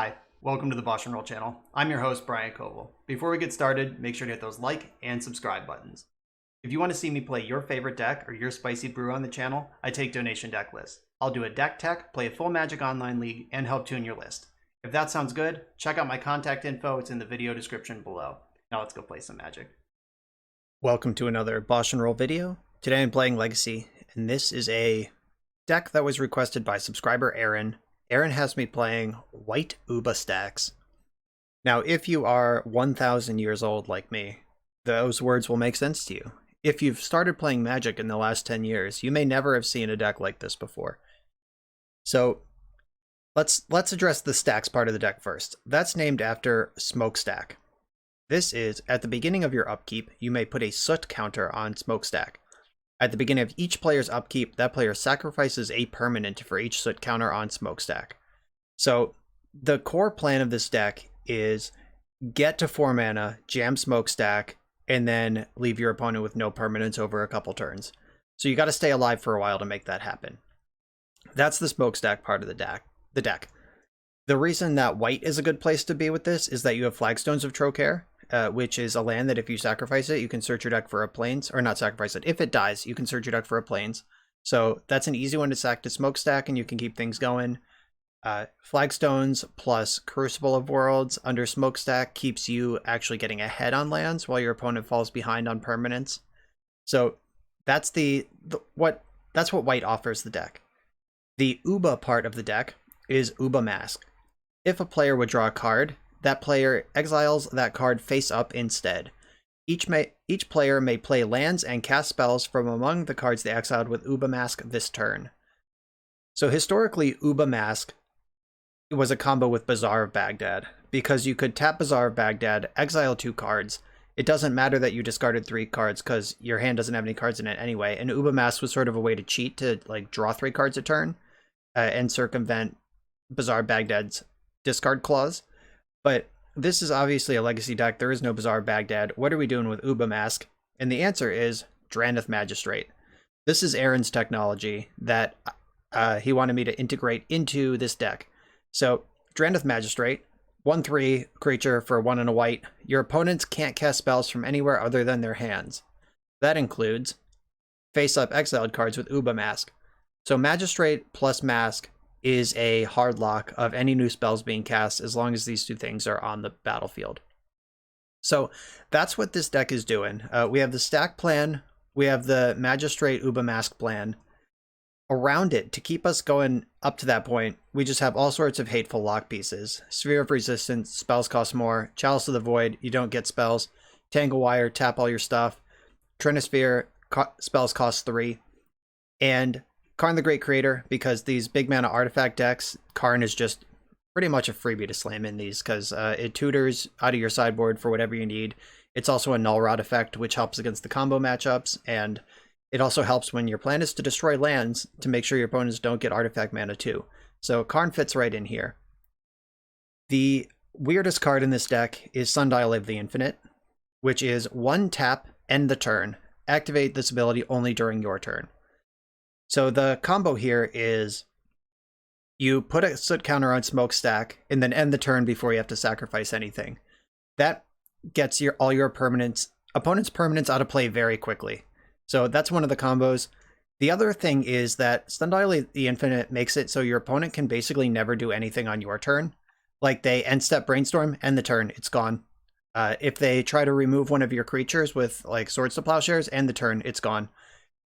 Hi, welcome to the BoshNRoll channel. I'm your host, Brian Koval. Before we get started, make sure to hit those like and subscribe buttons. If you want to see me play your favorite deck or your spicy brew on the channel, I take donation deck lists. I'll do a deck tech, play a full Magic Online League, and help tune your list. If that sounds good, check out my contact info. It's in the video description below. Now let's go play some Magic. Welcome to another BoshNRoll video. Today I'm playing Legacy, and this is a deck that was requested by subscriber Aaron. Aaron has me playing White Uba Stax. Now, if you are 1,000 years old like me, those words will make sense to you. If you've started playing Magic in the last 10 years, you may never have seen a deck like this before. So, let's address the stacks part of the deck first. That's named after Smokestack. This is, at the beginning of your upkeep, you may put a soot counter on Smokestack. At the beginning of each player's upkeep, that player sacrifices a permanent for each soot counter on Smokestack. So the core plan of this deck is get to 4 mana, jam Smokestack, and then leave your opponent with no permanents over a couple turns. So you got to stay alive for a while to make that happen. That's the Smokestack part of the deck. The reason that white is a good place to be with this is that you have Flagstones of Trocaire, which is a land that if you sacrifice it, you can search your deck for a plains, or not sacrifice it. If it dies, you can search your deck for a plains. So that's an easy one to sack to Smokestack, and you can keep things going. Flagstones plus Crucible of Worlds under Smokestack keeps you actually getting ahead on lands while your opponent falls behind on permanents. So that's what white offers the deck. The Uba part of the deck is Uba Mask. If a player would draw a card, that player exiles that card face up instead. Each player may play lands and cast spells from among the cards they exiled with Uba Mask this turn. So historically, Uba Mask was a combo with Bazaar of Baghdad, because you could tap Bazaar of Baghdad, exile 2 cards. It doesn't matter that you discarded 3 cards because your hand doesn't have any cards in it anyway, and Uba Mask was sort of a way to cheat to draw 3 cards a turn and circumvent Bazaar of Baghdad's discard clause. But this is obviously a legacy deck. There is no Bazaar Baghdad. What are we doing with Uba Mask? And the answer is Drannith Magistrate. This is Aaron's technology that he wanted me to integrate into this deck. So Drannith Magistrate, 1/3 creature for 1 and a white. Your opponents can't cast spells from anywhere other than their hands. That includes face-up exiled cards with Uba Mask. So Magistrate plus Mask is a hard lock of any new spells being cast as long as these 2 things are on the battlefield. So that's what this deck is doing. We have the stack plan, we have the Magistrate Uba Mask plan. Around it, to keep us going up to that point, we just have all sorts of hateful lock pieces. Sphere of Resistance, spells cost more. Chalice of the Void, you don't get spells. Tangle Wire, tap all your stuff. Trinisphere, spells cost 3. And Karn the Great Creator, because these big mana artifact decks, Karn is just pretty much a freebie to slam in these, because it tutors out of your sideboard for whatever you need. It's also a Null Rod effect, which helps against the combo matchups, and it also helps when your plan is to destroy lands to make sure your opponents don't get artifact mana too. So Karn fits right in here. The weirdest card in this deck is Sundial of the Infinite, which is 1 tap, end the turn. Activate this ability only during your turn. So the combo here is you put a soot counter on Smokestack and then end the turn before you have to sacrifice anything. That gets all your opponent's permanents out of play very quickly. So that's one of the combos. The other thing is that Sundial of the Infinite makes it so your opponent can basically never do anything on your turn. Like they end step Brainstorm, end the turn, it's gone. If they try to remove one of your creatures with Swords to Plowshares, end the turn, it's gone.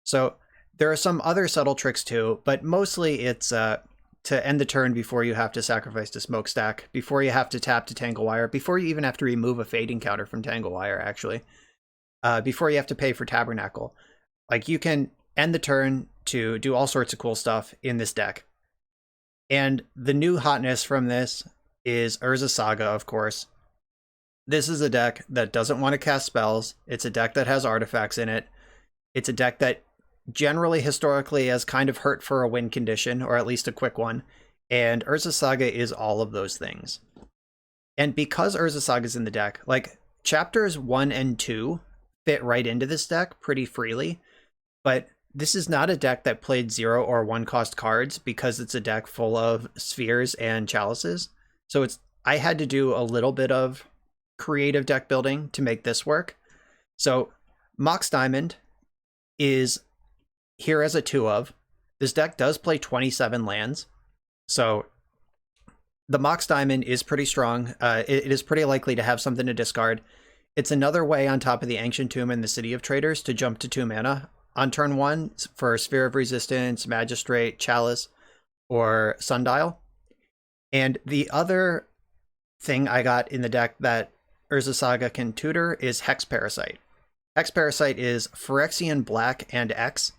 So there are some other subtle tricks too, but mostly it's to end the turn before you have to sacrifice to Smokestack, before you have to tap to Tangle Wire, before you even have to remove a fading counter from Tangle Wire, actually. Before you have to pay for Tabernacle. You can end the turn to do all sorts of cool stuff in this deck. And the new hotness from this is Urza Saga, of course. This is a deck that doesn't want to cast spells. It's a deck that has artifacts in it. It's a deck that generally historically has kind of hurt for a win condition, or at least a quick one, and Urza Saga is all of those things. And because Urza Saga is in the deck, chapters 1 and 2 fit right into this deck pretty freely, but this is not a deck that played 0 or 1 cost cards because it's a deck full of spheres and chalices. So I had to do a little bit of creative deck building to make this work. So Mox Diamond is here as a 2 of. This deck does play 27 lands. So the Mox Diamond is pretty strong. It is pretty likely to have something to discard. It's another way on top of the Ancient Tomb and the City of Traders to jump to 2 mana on turn 1 for Sphere of Resistance, Magistrate, Chalice, or Sundial. And the other thing I got in the deck that Urza Saga can tutor is Hex Parasite. Hex Parasite is Phyrexian Black and X.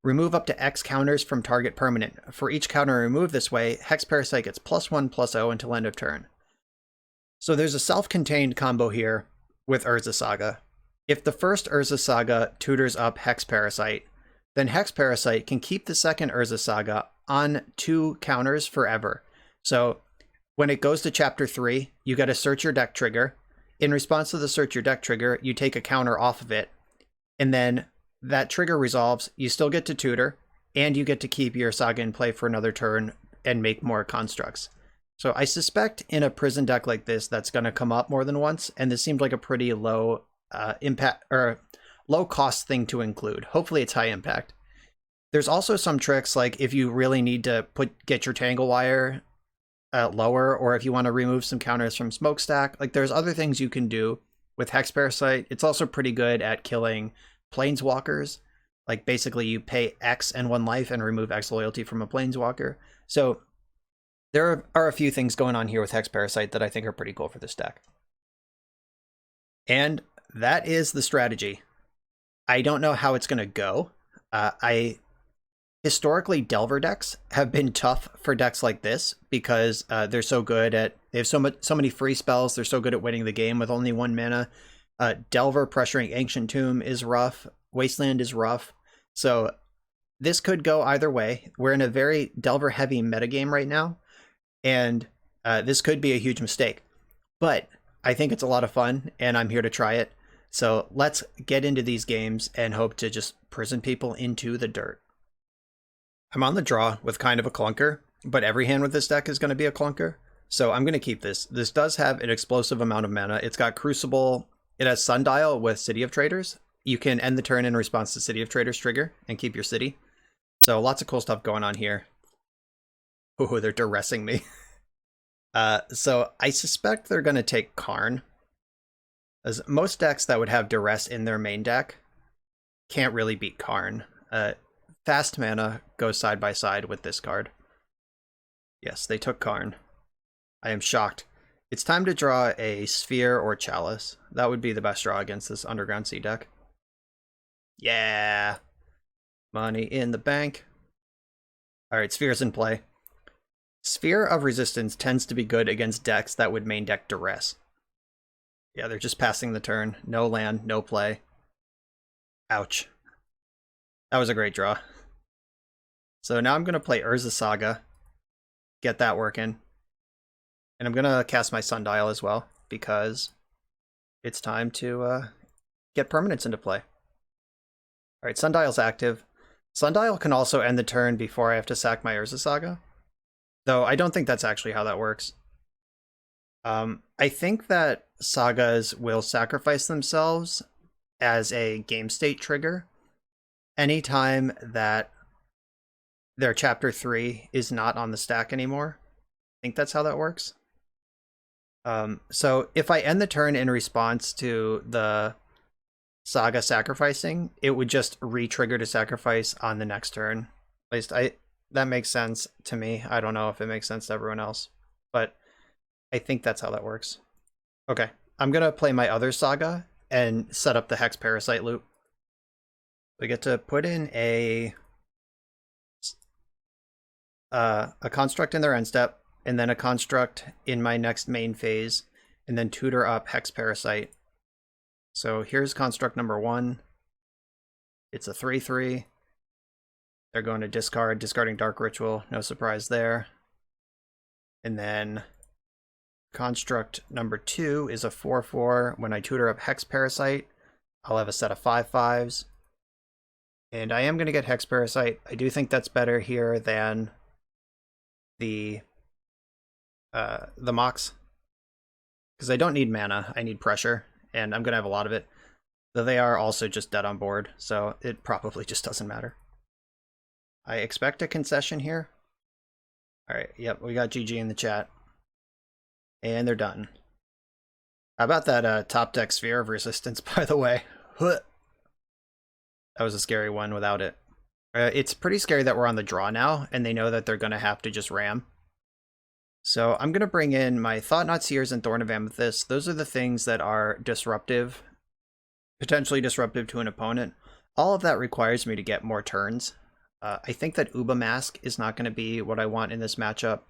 Remove up to X counters from target permanent. For each counter removed this way, Hex Parasite gets +1/+0 until end of turn. So there's a self-contained combo here with Urza Saga. If the first Urza Saga tutors up Hex Parasite, then Hex Parasite can keep the second Urza Saga on 2 counters forever. So when it goes to Chapter 3, you get a Search Your Deck trigger. In response to the Search Your Deck trigger, you take a counter off of it, and then that trigger resolves, you still get to tutor, and you get to keep your Saga in play for another turn and make more constructs. So I suspect in a prison deck like this, that's going to come up more than once, and this seemed like a pretty low impact or low cost thing to include. Hopefully it's high impact. There's also some tricks, like if you really need to get your Tangle Wire lower, or if you want to remove some counters from Smokestack, like there's other things you can do with Hex Parasite. It's also pretty good at killing Planeswalkers. Like basically you pay X and 1 life and remove X loyalty from a Planeswalker. So there are a few things going on here with Hex Parasite that I think are pretty cool for this deck. And that is the strategy. I don't know how it's going to go. Historically, Delver decks have been tough for decks like this because they're so good at, they have so many free spells, they're so good at winning the game with only 1 mana. Delver pressuring Ancient Tomb is rough, Wasteland is rough, so this could go either way. We're in a very Delver heavy metagame right now, and this could be a huge mistake. But I think it's a lot of fun, and I'm here to try it. So let's get into these games and hope to just prison people into the dirt. I'm on the draw with kind of a clunker, but every hand with this deck is going to be a clunker. So I'm going to keep this. This does have an explosive amount of mana. It's got Crucible. It has Sundial with City of Traders. You can end the turn in response to City of Traders trigger and keep your city. So lots of cool stuff going on here. Oh, they're duressing me. So I suspect they're going to take Karn. As most decks that would have duress in their main deck can't really beat Karn. Fast mana goes side by side with this card. Yes, they took Karn. I am shocked. It's time to draw a Sphere or Chalice. That would be the best draw against this Underground Sea deck. Yeah! Money in the bank. Alright, Sphere's in play. Sphere of Resistance tends to be good against decks that would main deck Duress. Yeah, they're just passing the turn. No land, no play. Ouch. That was a great draw. So now I'm going to play Urza Saga. Get that working. And I'm going to cast my Sundial as well, because it's time to get permanents into play. Alright, Sundial's active. Sundial can also end the turn before I have to sack my Urza Saga. Though I don't think that's actually how that works. I think that Sagas will sacrifice themselves as a game state trigger anytime that their Chapter 3 is not on the stack anymore. I think that's how that works. So if I end the turn in response to the Saga sacrificing, it would just re-trigger to sacrifice on the next turn. At least that makes sense to me. I don't know if it makes sense to everyone else, but I think that's how that works. Okay, I'm gonna play my other Saga and set up the Hex Parasite loop. We get to put in a construct in their end step, and then a construct in my next main phase, and then tutor up Hex Parasite. So here's construct number 1. It's a 3/3. They're going to discard, discarding Dark Ritual, no surprise there. And then construct number 2 is a 4/4. When I tutor up Hex Parasite, I'll have a set of 5/5s. And I am going to get Hex Parasite. I do think that's better here than the Mox. Because I don't need mana, I need pressure, and I'm going to have a lot of it. Though they are also just dead on board, so it probably just doesn't matter. I expect a concession here. Alright, yep, we got GG in the chat. And they're done. How about that top deck Sphere of Resistance, by the way? That was a scary one without it. It's pretty scary that we're on the draw now, and they know that they're going to have to just ram. So I'm going to bring in my Thought-Knot Seers and Thorn of Amethyst. Those are the things that are disruptive, potentially disruptive to an opponent. All of that requires me to get more turns. I think that Uba Mask is not going to be what I want in this matchup.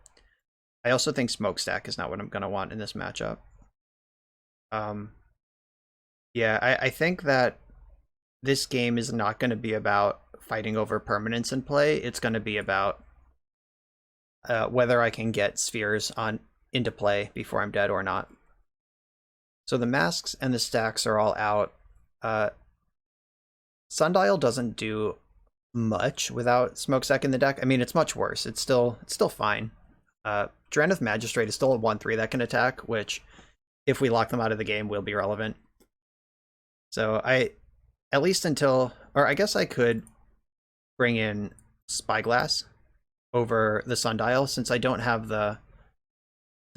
I also think Smokestack is not what I'm going to want in this matchup. Yeah, I think that this game is not going to be about fighting over permanence in play. It's going to be about whether I can get spheres into play before I'm dead or not. So the masks and the stacks are all out. Sundial doesn't do much without Smokestack in the deck. I mean, it's much worse. It's still fine. Drannith Magistrate is still a 1/3 that can attack, which, if we lock them out of the game, will be relevant. So at least until, or I guess I could bring in Spyglass over the Sundial, since I don't have the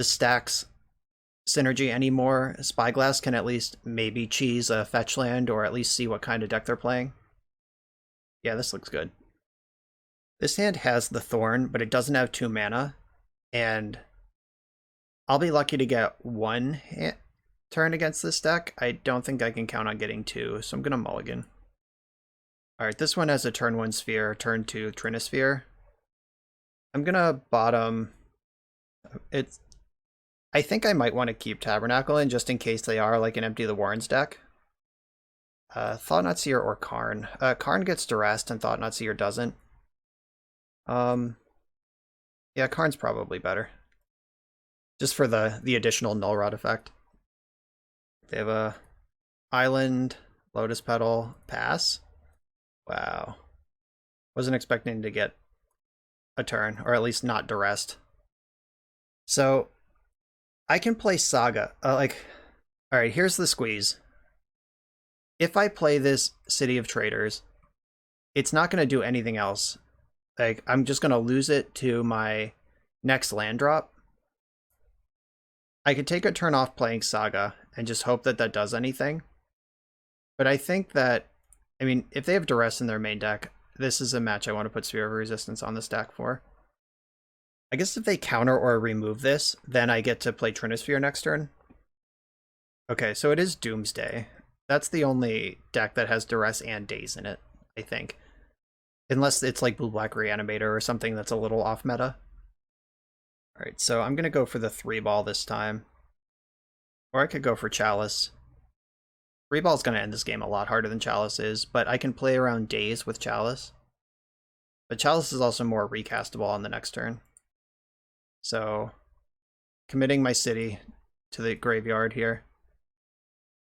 stacks synergy anymore. Spyglass can at least maybe cheese a fetch land, or at least see what kind of deck they're playing. Yeah, this looks good. This hand has the Thorn, but it doesn't have 2 mana, and I'll be lucky to get 1 turn against this deck. I don't think I can count on getting 2, so I'm going to mulligan. Alright, this one has a turn 1 Sphere, turn 2 Trinisphere. I'm going to bottom... I think I might want to keep Tabernacle in, just in case they are like an Empty the Warrens deck. Thought-Knot Seer or Karn. Karn gets duressed and Thought-Knot Seer doesn't. Yeah, Karn's probably better. Just for the additional Null Rod effect. They have a Island, Lotus Petal, pass. Wow. Wasn't expecting to get a turn, or at least not duressed. So, I can play Saga. Alright, here's the squeeze. If I play this City of Traders, it's not going to do anything else. Like, I'm just going to lose it to my next land drop. I could take a turn off playing Saga and just hope that that does anything. But I think that, I mean, if they have Duress in their main deck, this is a match I want to put Sphere of Resistance on the stack for. I guess if they counter or remove this, then I get to play Trinisphere next turn. Okay, so it is Doomsday. That's the only deck that has Duress and Daze in it, I think. Unless it's like Blue-Black Reanimator or something that's a little off meta. Alright, so I'm going to go for the 3-ball this time. Or I could go for Chalice. 3-ball is going to end this game a lot harder than Chalice is, but I can play around Daze with Chalice. But Chalice is also more recastable on the next turn. So, committing my city to the graveyard here.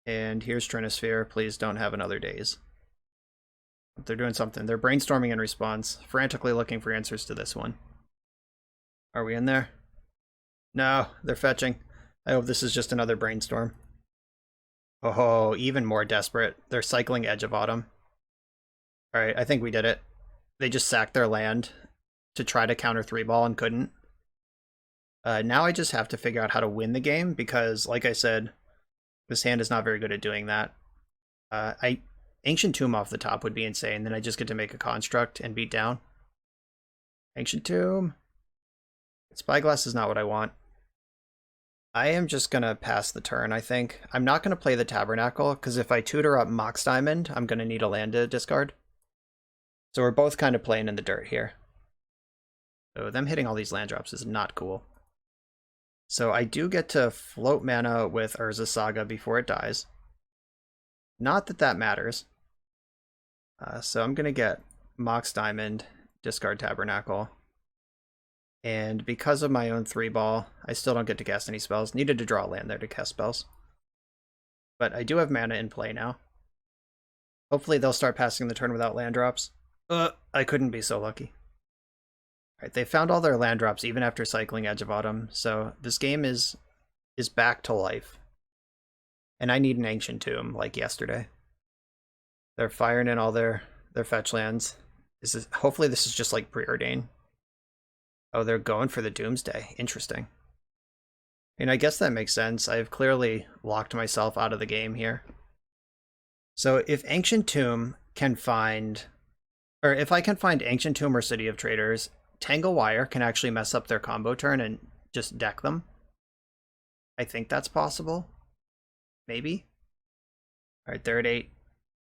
And here's Trinisphere. Please don't have another Daze. They're doing something. They're brainstorming in response, frantically looking for answers to this one. Are we in there? No, they're fetching. I hope this is just another brainstorm. Oh, even more desperate. They're cycling Edge of Autumn. Alright, I think we did it. They just sacked their land to try to counter 3-ball and couldn't. Now I just have to figure out how to win the game, because, like I said, this hand is not very good at doing that. Ancient Tomb off the top would be insane, then I just get to make a construct and beat down. Ancient Tomb. Spyglass is not what I want. I am just going to pass the turn, I think. I'm not going to play the Tabernacle, because if I tutor up Mox Diamond, I'm going to need a land to discard. So we're both kind of playing in the dirt here. So them hitting all these land drops is not cool. So I do get to float mana with Urza Saga before it dies. Not that that matters. So I'm going to get Mox Diamond, discard Tabernacle. And because of my own 3-ball, I still don't get to cast any spells. Needed to draw a land there to cast spells. But I do have mana in play now. Hopefully they'll start passing the turn without land drops. I couldn't be so lucky. Alright, they found all their land drops even after cycling Edge of Autumn, so this game is is back to life. And I need an Ancient Tomb, like yesterday. They're firing in all their fetch lands. Hopefully this is just like preordained. Oh, they're going for the Doomsday. Interesting. And I guess that makes sense. I've clearly locked myself out of the game here. So if Ancient Tomb can find, or if I can find Ancient Tomb or City of Traders, Tangle Wire can actually mess up their combo turn and just deck them. I think that's possible. Maybe. All right, they're at 8.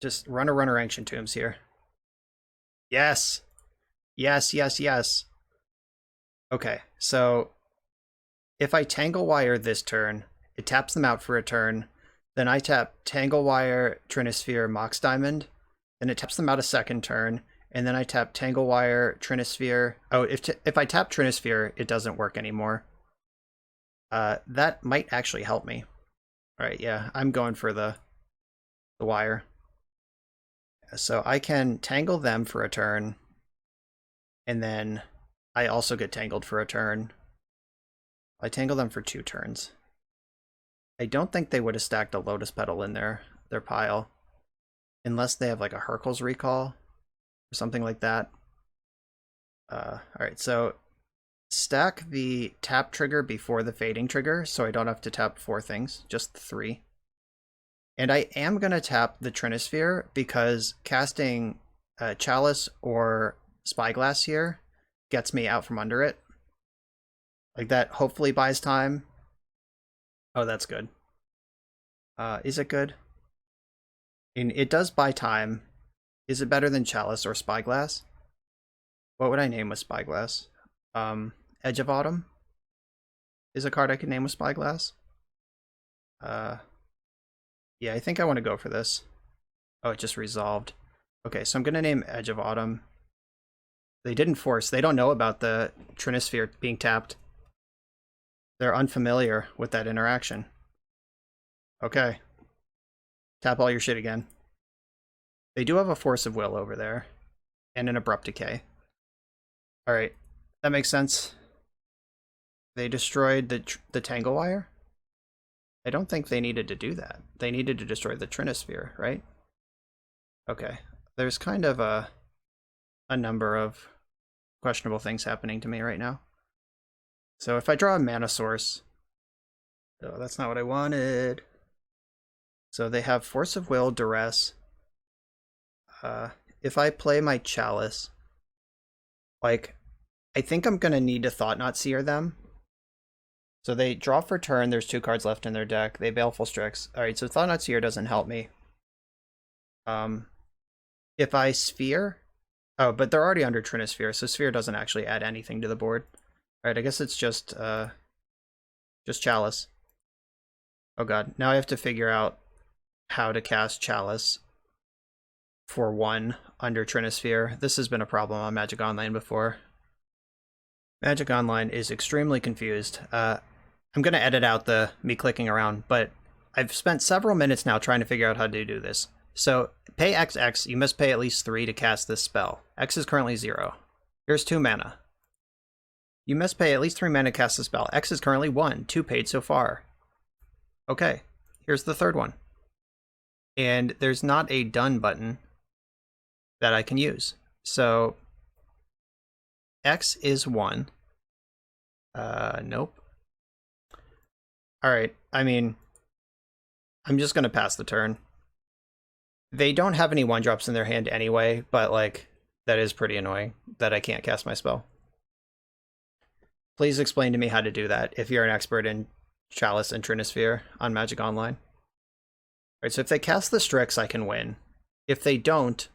Just runner Ancient Tombs here. Yes. Yes, yes, yes. Okay, so if I Tangle Wire this turn, it taps them out for a turn. Then I tap Tangle Wire, Trinisphere, Mox Diamond. Then it taps them out a second turn. And then I tap Tangle Wire, Trinisphere. Oh, if I tap Trinisphere, it doesn't work anymore. That might actually help me. All right, yeah, I'm going for the wire. So I can tangle them for a turn. And then I also get tangled for a turn. I tangle them for 2 turns. I don't think they would have stacked a Lotus Petal in their pile. Unless they have like a Hercules Recall or something like that. Alright, so stack the tap trigger before the fading trigger so I don't have to tap 4 things, just 3. And I am going to tap the Trinisphere because casting Chalice or Spyglass here gets me out from under it. Like that hopefully buys time. Oh, that's good. Is it good? And it does buy time. Is it better than Chalice or Spyglass? What would I name with Spyglass? Edge of Autumn is a card I could name with Spyglass. Yeah, I think I want to go for this. Oh, it just resolved. Okay, so I'm going to name Edge of Autumn. They didn't force. They don't know about the Trinisphere being tapped. They're unfamiliar with that interaction. Okay. Tap all your shit again. They do have a Force of Will over there. And an Abrupt Decay. Alright. That makes sense. They destroyed the Tangle Wire? I don't think they needed to do that. They needed to destroy the Trinisphere, right? Okay. There's kind of a number of questionable things happening to me right now. So if I draw a mana source... Oh, that's not what I wanted. So they have Force of Will, Duress. If I play my Chalice, like, I think I'm going to need to Thought Knot Seer them. So they draw for turn, there's 2 cards left in their deck. They Baleful Strix. Alright, so Thought Knot Seer doesn't help me. If I Sphere... Oh, but they're already under Trinisphere, so Sphere doesn't actually add anything to the board. Alright, I guess it's just Chalice. Oh god, now I have to figure out how to cast Chalice for 1 under Trinisphere. This has been a problem on Magic Online before. Magic Online is extremely confused. I'm going to edit out me clicking around, but I've spent several minutes now trying to figure out how to do this. So, pay XX, you must pay at least 3 to cast this spell. X is currently 0. Here's 2 mana. You must pay at least 3 mana to cast the spell. X is currently 1, 2 paid so far. Okay, here's the 3rd one. And there's not a done button that I can use. So, X is 1. Nope. Alright, I mean, I'm just gonna pass the turn. They don't have any 1-drops in their hand anyway, but, like, that is pretty annoying that I can't cast my spell. Please explain to me how to do that if you're an expert in Chalice and Trinisphere on Magic Online. Alright, so if they cast the Strix, I can win. If they don't...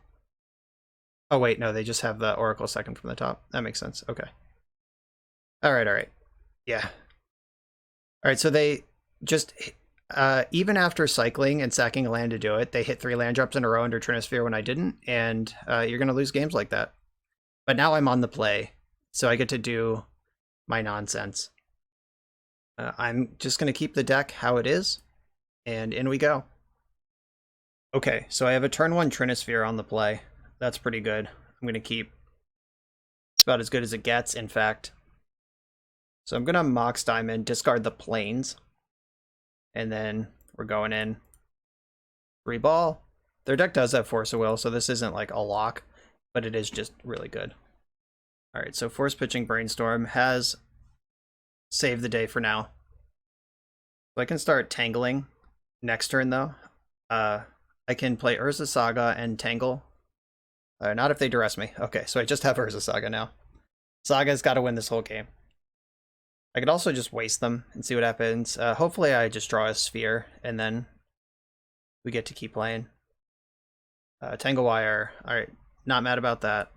Oh wait, no, they just have the Oracle second from the top. That makes sense. Okay. Alright. Yeah. Alright, so they just... even after cycling and sacking a land to do it, they hit 3 land drops in a row under Trinisphere when I didn't, and you're going to lose games like that. But now I'm on the play, so I get to do my nonsense. I'm just going to keep the deck how it is, and in we go. Okay, so I have a turn 1 Trinisphere on the play. That's pretty good. I'm going to keep... It's about as good as it gets, in fact. So I'm going to Mox Diamond, discard the planes. And then we're going in. 3 ball. Their deck does have Force of Will, so this isn't like a lock, but it is just really good. Alright, so Force Pitching Brainstorm has saved the day for now. So I can start tangling next turn, though. I can play Urza Saga and tangle. Not if they duress me. Okay, so I just have Urza Saga now. Saga's got to win this whole game. I could also just waste them and see what happens. Hopefully I just draw a sphere, and then we get to keep playing. Tangle Wire. Alright, not mad about that.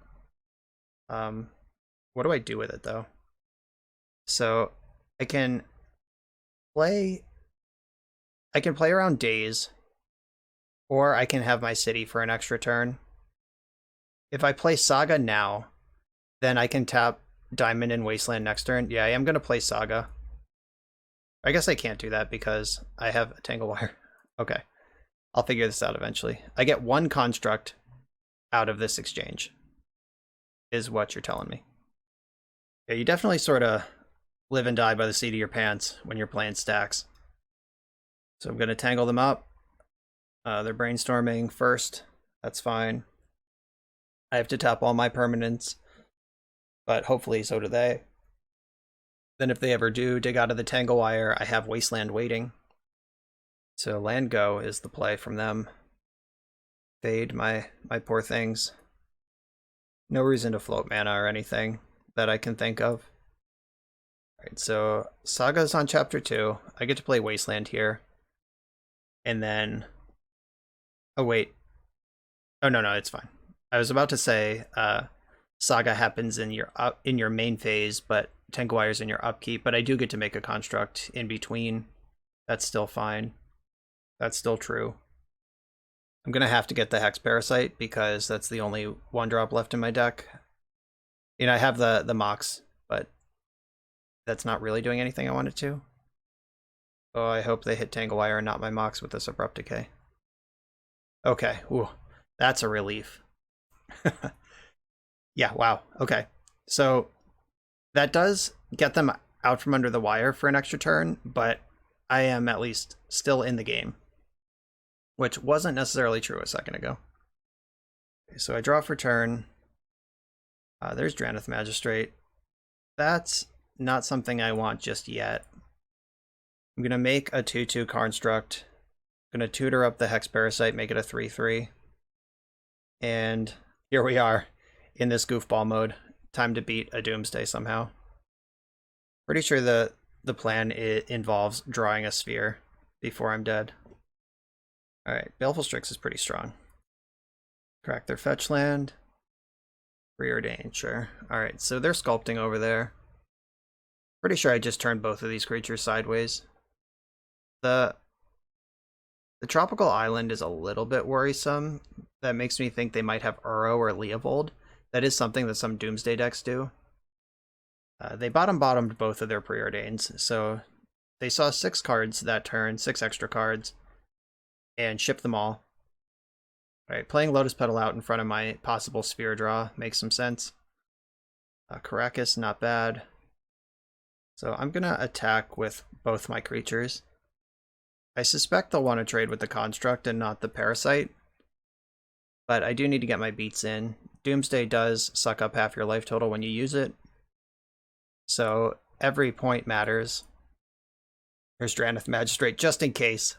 What do I do with it, though? So, I can play around Days, or I can have my city for an extra turn. If I play Saga now, then I can tap Diamond and Wasteland next turn. Yeah, I am going to play Saga. I guess I can't do that because I have a Tangle Wire. Okay, I'll figure this out eventually. I get 1 construct out of this exchange, is what you're telling me. Yeah, you definitely sort of live and die by the seat of your pants when you're playing stacks. So I'm going to tangle them up. They're brainstorming first. That's fine. I have to tap all my permanents, but hopefully so do they. Then if they ever do dig out of the Tangle Wire, I have Wasteland waiting. So land go is the play from them. Fade my poor things. No reason to float mana or anything that I can think of. Alright, so Saga's on chapter 2. I get to play Wasteland here. And then... Oh, wait. Oh, no, it's fine. I was about to say Saga happens in your main phase, but Tangle Wire's in your upkeep. But I do get to make a construct in between. That's still fine. That's still true. I'm going to have to get the Hex Parasite because that's the only 1-drop left in my deck. You know, I have the Mox, but that's not really doing anything I want it to. Oh, I hope they hit Tangle Wire and not my Mox with this Abrupt Decay. Okay, ooh, that's a relief. Yeah, wow, okay. So that does get them out from under the wire for an extra turn, but I am at least still in the game, which wasn't necessarily true a second ago. Okay, so I draw for turn. There's Draneth Magistrate. That's not something I want just yet. I'm going to make a 2/2 construct. I'm going to tutor up the Hex Parasite, make it a 3/3. And here we are in this goofball mode. Time to beat a Doomsday somehow. Pretty sure the plan involves drawing a sphere before I'm dead. Alright, Baleful Strix is pretty strong. Crack their fetch land. Preordained, sure. Alright, so they're sculpting over there. Pretty sure I just turned both of these creatures sideways. The Tropical Island is a little bit worrisome. That makes me think they might have Uro or Leovold. That is something that some Doomsday decks do. They bottomed both of their preordains, so they saw 6 cards that turn, 6 extra cards, and shipped them all. Alright, playing Lotus Petal out in front of my possible sphere draw makes some sense. Caracas, not bad. So I'm going to attack with both my creatures. I suspect they'll want to trade with the Construct and not the Parasite, but I do need to get my beats in. Doomsday does suck up half your life total when you use it, so every point matters. There's Draneth Magistrate, just in case.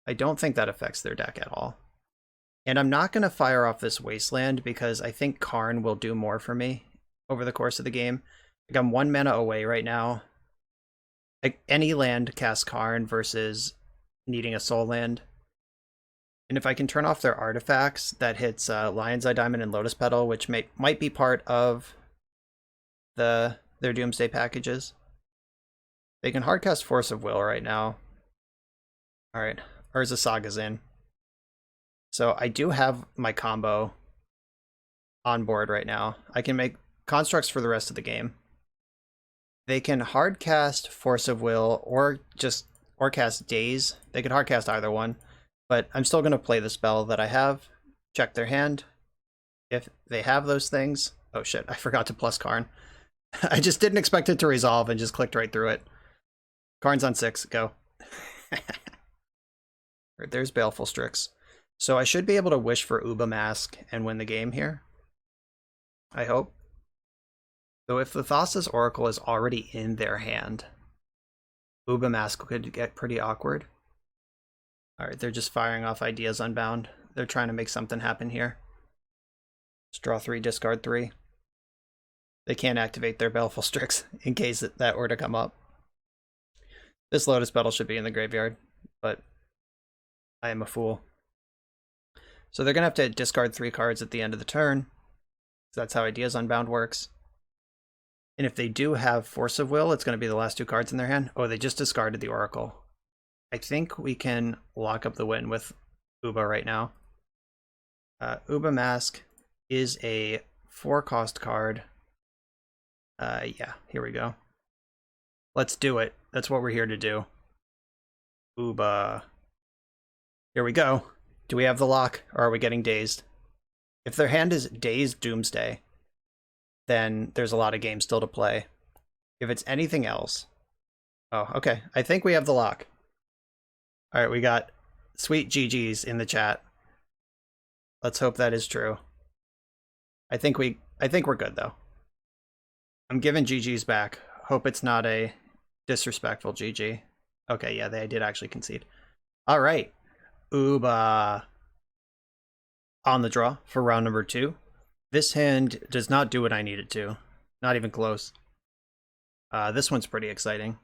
I don't think that affects their deck at all. And I'm not going to fire off this Wasteland because I think Karn will do more for me over the course of the game. Like, I'm 1 mana away right now. Like, any land casts Karn versus needing a soul land. And if I can turn off their artifacts, that hits Lion's Eye Diamond and Lotus Petal, which might be part of their Doomsday packages. They can hardcast Force of Will right now. Alright, Urza Saga's in. So I do have my combo on board right now. I can make constructs for the rest of the game. They can hardcast Force of Will or cast Daze. They could hardcast either one, but I'm still going to play the spell that I have. Check their hand. If they have those things... Oh shit, I forgot to plus Karn. I just didn't expect it to resolve and just clicked right through it. Karn's on 6, go. Right, there's Baleful Strix. So I should be able to wish for Uba Mask and win the game here. I hope. So if the Thassa's Oracle is already in their hand, Uba Mask could get pretty awkward. Alright, they're just firing off ideas unbound. They're trying to make something happen here. Just draw 3, discard 3. They can't activate their Baleful Strix in case that were to come up. This Lotus Petal should be in the graveyard, but I am a fool. So they're going to have to discard 3 cards at the end of the turn. That's how Ideas Unbound works. And if they do have Force of Will, it's going to be the last 2 cards in their hand. Oh, they just discarded the Oracle. I think we can lock up the win with Uba right now. Uba Mask is a 4-cost card. Yeah, here we go. Let's do it. That's what we're here to do. Uba. Here we go. Do we have the lock, or are we getting dazed? If their hand is Dazed Doomsday, then there's a lot of games still to play. If it's anything else... Oh, okay. I think we have the lock. Alright, we got sweet GG's in the chat. Let's hope that is true. I think we're good, though. I'm giving GG's back. Hope it's not a disrespectful GG. Okay, yeah, they did actually concede. Alright. Uba on the draw for round number 2. This hand does not do what I need it to. Not even close. This one's pretty exciting.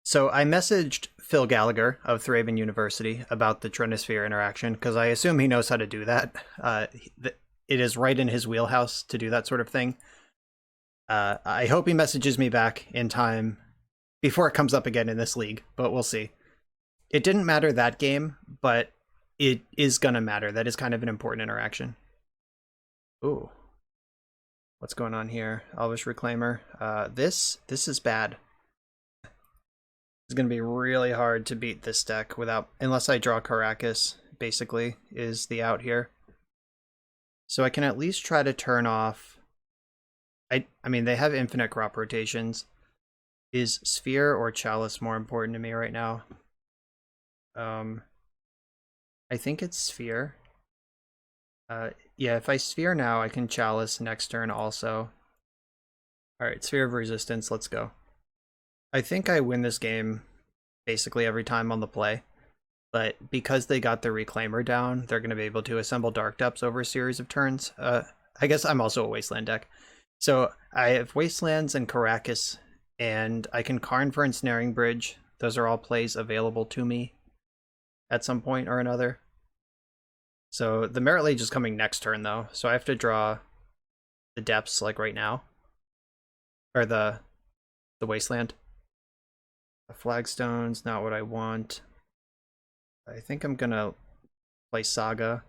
So I messaged Phil Gallagher of Thraben University about the Trinisphere interaction, because I assume he knows how to do that. It is right in his wheelhouse to do that sort of thing. I hope he messages me back in time before it comes up again in this league, but we'll see. It didn't matter that game, but it is gonna matter. That is kind of an important interaction. Ooh. What's going on here? Elvish Reclaimer. This is bad. It's gonna be really hard to beat this deck without, unless I draw Caracas, basically, is the out here. So I can at least try to turn off... I mean, they have infinite crop rotations. Is Sphere or Chalice more important to me right now? I think it's Sphere. Yeah, if I Sphere now, I can Chalice next turn also. Alright, Sphere of Resistance, let's go. I think I win this game basically every time on the play, but because they got the Reclaimer down, they're going to be able to assemble Dark Depths over a series of turns. I guess I'm also a Wasteland deck. So I have Wastelands and Caracas, and I can Karn for Ensnaring Bridge. Those are all plays available to me at some point or another. So the Merit Lage is coming next turn, though, so I have to draw the Depths, like, right now. Or the Wasteland. The Flagstone's not what I want. I think I'm gonna play Saga.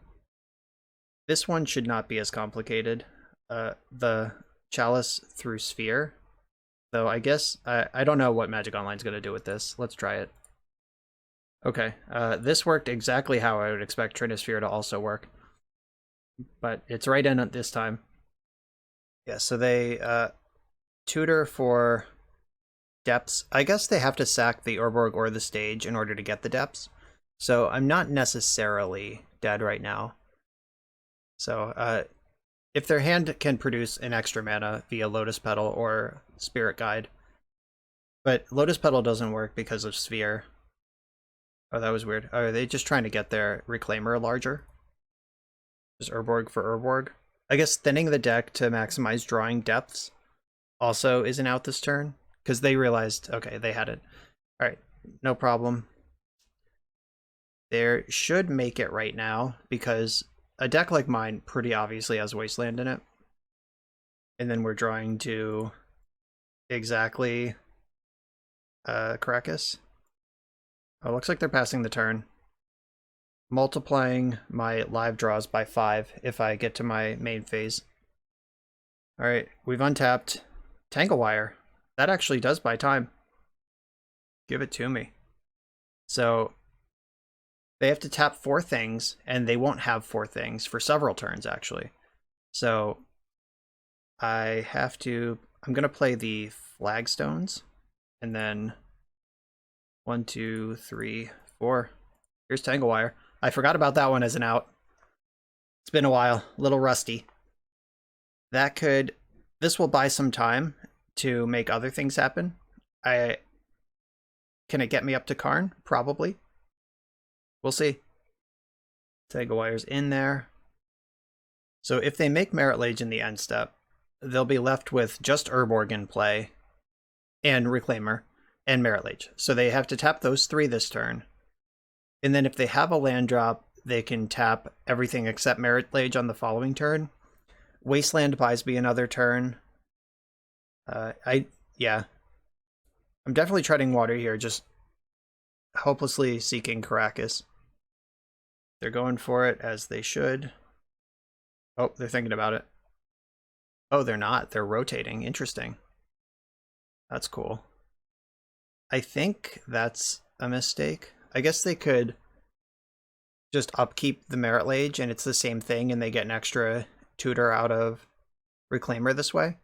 This one should not be as complicated. The Chalice through Sphere. Though I guess, I don't know what Magic Online's gonna do with this. Let's try it. Okay, this worked exactly how I would expect Trinisphere to also work. But it's right in at this time. Yeah, so they tutor for Depths. I guess they have to sack the Urborg or the stage in order to get the Depths. So I'm not necessarily dead right now. So if their hand can produce an extra mana via Lotus Petal or Spirit Guide. But Lotus Petal doesn't work because of Sphere. Oh, that was weird. Are they just trying to get their Reclaimer larger? Just Urborg for Urborg? I guess thinning the deck to maximize drawing depths also isn't out this turn, because they realized, okay, they had it. Alright, no problem. They should make it right now, because a deck like mine pretty obviously has Wasteland in it. And then we're drawing to exactly Caracas. Oh, looks like they're passing the turn. Multiplying my live draws by 5 if I get to my main phase. Alright, we've untapped Tangle Wire. That actually does buy time. Give it to me. So, they have to tap 4 things, and they won't have 4 things for several turns, actually. So, I have to... I'm going to play the Flagstones, and then 1, 2, 3, 4. Here's Tanglewire. I forgot about that one as an out. It's been a while. A little rusty. This will buy some time to make other things happen. Can it get me up to Karn? Probably. We'll see. Tanglewire's in there. So if they make Merit Lage in the end step, they'll be left with just Urborg in play, and Reclaimer, and Merit Lage. So they have to tap those 3 this turn. And then if they have a land drop, they can tap everything except Merit Lage on the following turn. Wasteland buys me another turn. Yeah. I'm definitely treading water here, just hopelessly seeking Caracas. They're going for it, as they should. Oh, they're thinking about it. Oh, they're not. They're rotating. Interesting. That's cool. I think that's a mistake. I guess they could just upkeep the Merit Lage and it's the same thing and they get an extra tutor out of Reclaimer this way.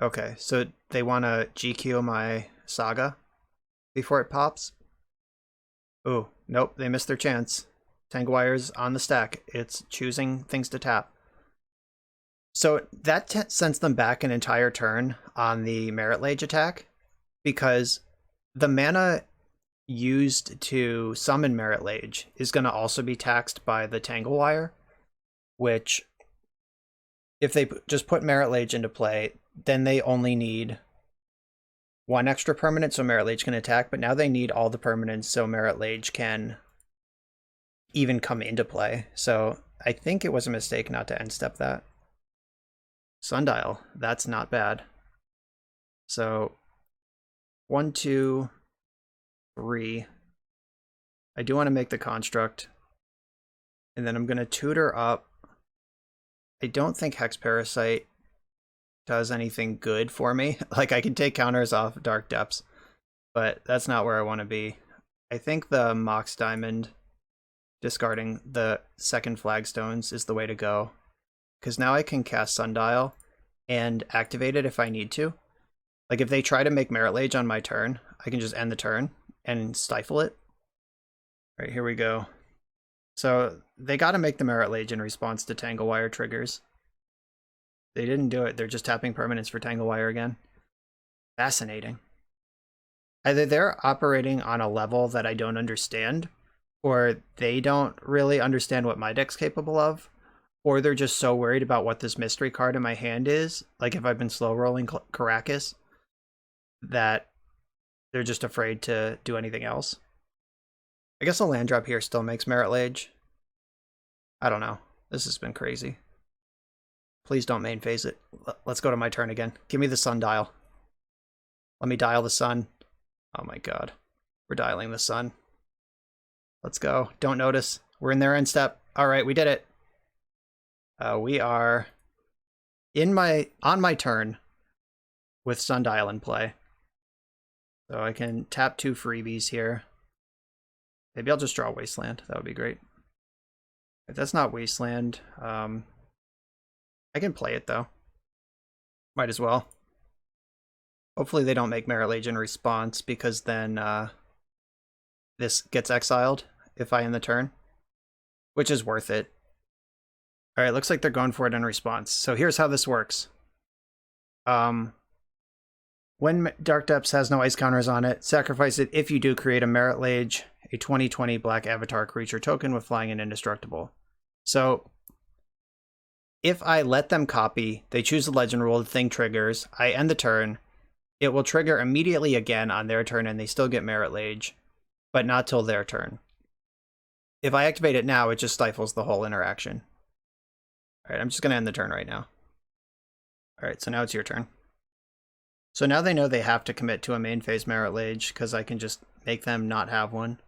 Okay, so they want to GQ my Saga before it pops. Oh, nope, they missed their chance. Tanglewire's on the stack. It's choosing things to tap. So that sends them back an entire turn on the Merit Lage attack, because the mana used to summon Merit Lage is going to also be taxed by the Tanglewire, which, if they just put Merit Lage into play, then they only need 1 extra permanent so Merit Lage can attack, but now they need all the permanents so Merit Lage can even come into play. So I think it was a mistake not to end step that. Sundial, that's not bad. So 1, 2, 3. I do want to make the construct. And then I'm going to tutor up. I don't think Hex Parasite does anything good for me. Like, I can take counters off Dark Depths, but that's not where I want to be. I think the Mox Diamond, discarding the second Flagstones, is the way to go. Because now I can cast Sundial and activate it if I need to. Like, if they try to make Merit Lage on my turn, I can just end the turn and stifle it. All right, here we go. So they got to make the Merit Lage in response to Tanglewire triggers. They didn't do it. They're just tapping permanents for Tanglewire again. Fascinating. Either they're operating on a level that I don't understand, or they don't really understand what my deck's capable of, or they're just so worried about what this mystery card in my hand is, like if I've been slow rolling Caracas, that they're just afraid to do anything else. I guess a land drop here still makes Merit Lage. I don't know. This has been crazy. Please don't main phase it. Let's go to my turn again. Give me the Sundial. Let me dial the sun. Oh my god. We're dialing the sun. Let's go. Don't notice. We're in their end step. Alright, we did it. We are on my turn with Sundial in play. So I can tap 2 freebies here. Maybe I'll just draw Wasteland. That would be great. If that's not Wasteland, I can play it though. Might as well. Hopefully they don't make Merit Lage in response, because then this gets exiled if I end the turn, which is worth it. Alright, looks like they're going for it in response. So here's how this works. When Dark Depths has no ice counters on it, sacrifice it. If you do, create a Merit Lage, a 20/20 black avatar creature token with flying and indestructible. So if I let them copy, they choose the legend rule, the thing triggers, I end the turn, it will trigger immediately again on their turn and they still get Merit Lage, but not till their turn. If I activate it now, it just stifles the whole interaction. Alright, I'm just going to end the turn right now. Alright, so now it's your turn. So now they know they have to commit to a main phase Merit Lage, because I can just make them not have one.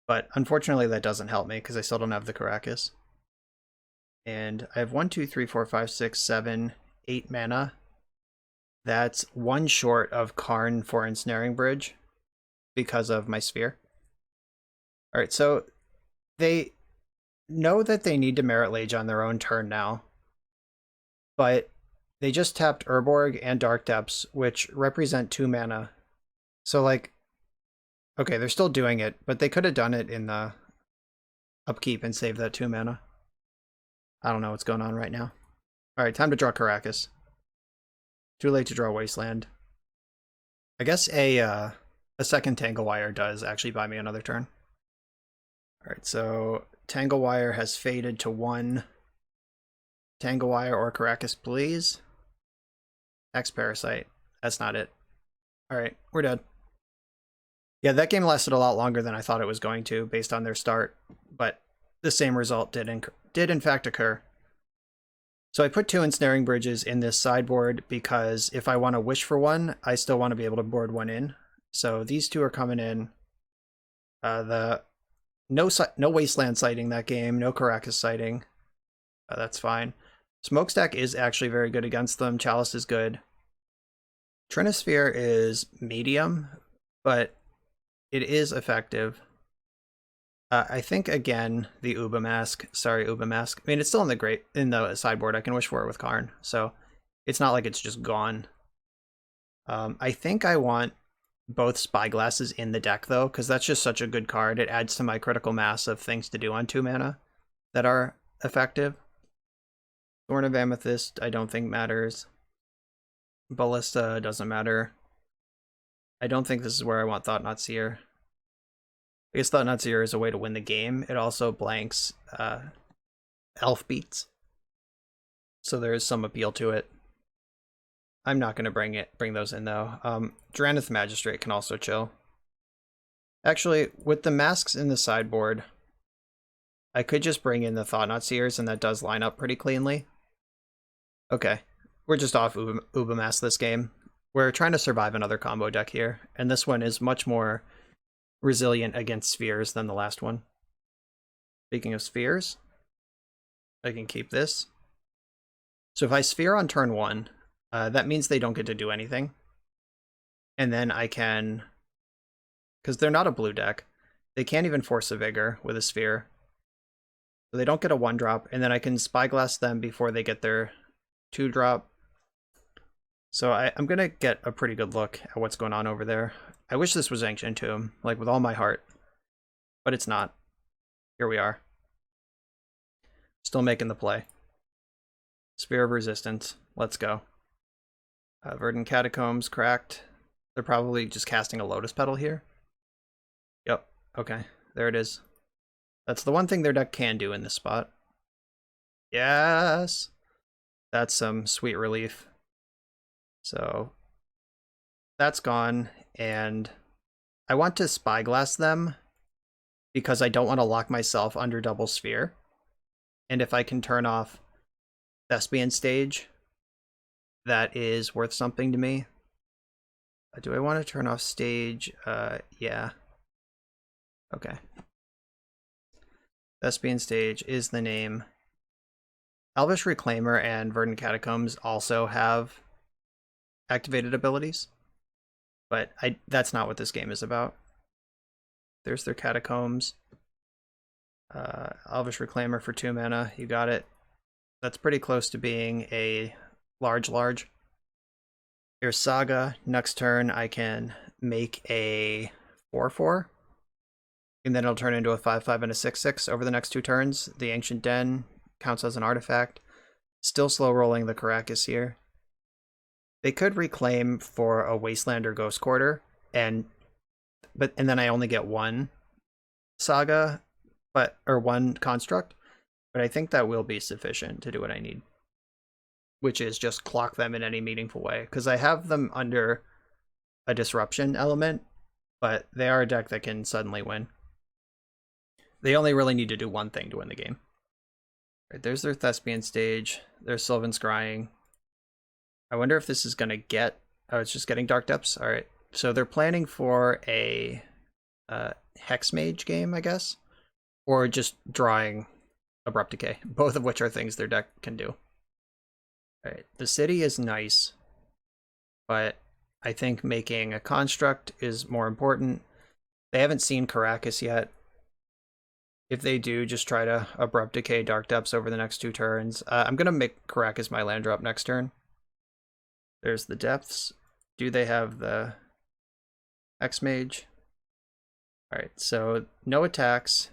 But unfortunately that doesn't help me, because I still don't have the Caracas. And I have 1, 2, 3, 4, 5, 6, 7, 8 mana. That's 1 short of Karn for Ensnaring Bridge, because of my Sphere. Alright, so they know that they need to Merit Lage on their own turn now, but they just tapped Urborg and Dark Depths, which represent 2 mana. So, like, Okay, they're still doing it, but they could have done it in the upkeep and saved that 2 mana. I don't know what's going on right now. Alright, time to draw Caracas. Too late to draw Wasteland. I guess a second Tangle Wire does actually buy me another turn. Alright, so Tangle Wire has faded to 1. Tangle Wire or Caracas, please. X Parasite. That's not it. Alright, we're dead. Yeah, that game lasted a lot longer than I thought it was going to, based on their start, but the same result did in fact occur. So I put 2 Ensnaring Bridges in this sideboard because if I want to wish for one, I still want to be able to board one in. So these 2 are coming in. No Wasteland sighting that game, no Caracas sighting. That's fine. Smokestack is actually very good against them. Chalice is good. Trinisphere is medium, but it is effective. I think again the Uba Mask. Sorry, Uba Mask. I mean, it's still in the sideboard. I can wish for it with Karn, so it's not like it's just gone. I think I want both Spyglasses in the deck though, because that's just such a good card. It adds to my critical mass of things to do on 2 mana that are effective. Thorn of Amethyst, I don't think matters. Ballista doesn't matter. I don't think this is where I want Thought-Knot Seer. I guess Thought-Knot Seer is a way to win the game. It also blanks Elf Beats, so there is some appeal to it. I'm not going to bring those in though. Drannith Magistrate can also chill. Actually, with the masks in the sideboard, I could just bring in the Thought-Knot Seers, and that does line up pretty cleanly. Okay, we're just off Uba Mask this game. We're trying to survive another combo deck here, and this one is much more resilient against spheres than the last one. Speaking of spheres, I can keep this. So if I sphere on turn 1, that means they don't get to do anything. And then I can, because they're not a blue deck, they can't even force a Vigor with a sphere. So they don't get a 1-drop, and then I can Spyglass them before they get their 2-drop. So I'm going to get a pretty good look at what's going on over there. I wish this was Ancient Tomb, like with all my heart, but it's not. Here we are. Still making the play. Sphere of Resistance. Let's go. Verdant Catacombs cracked. They're probably just casting a Lotus Petal here. Yep. Okay. There it is. That's the one thing their deck can do in this spot. Yes! That's some sweet relief. So that's gone, and I want to Spyglass them because I don't want to lock myself under double sphere. And if I can turn off Thespian Stage, that is worth something to me. Do I want to turn off Stage? Yeah. Okay. Thespian Stage is the name. Elvish Reclaimer and Verdant Catacombs also have activated abilities, but that's not what this game is about. There's their Catacombs. Elvish Reclaimer for 2 mana, you got it. That's pretty close to being a large. Here's Saga. Next turn I can make a 4/4, and then it'll turn into a 5/5 and a 6/6 over the next 2 turns. The Ancient Den counts as an artifact. Still slow rolling the Caracas here. They could reclaim for a Wasteland or Ghost Quarter, and then I only get 1 Saga, or 1 Construct, but I think that will be sufficient to do what I need, which is just clock them in any meaningful way, because I have them under a disruption element, but they are a deck that can suddenly win. They only really need to do one thing to win the game. Right, there's their Thespian Stage. There's Sylvan Scrying. I wonder if this is going to get... Oh, it's just getting Dark Depths? Alright. So they're planning for a Hex Mage game, I guess? Or just drawing Abrupt Decay. Both of which are things their deck can do. Alright, the city is nice, but I think making a construct is more important. They haven't seen Caracas yet. If they do, just try to Abrupt Decay Dark Depths over the next 2 turns. I'm going to make Caracas my land drop next turn. There's the Depths. Do they have the X-Mage? Alright, so no attacks.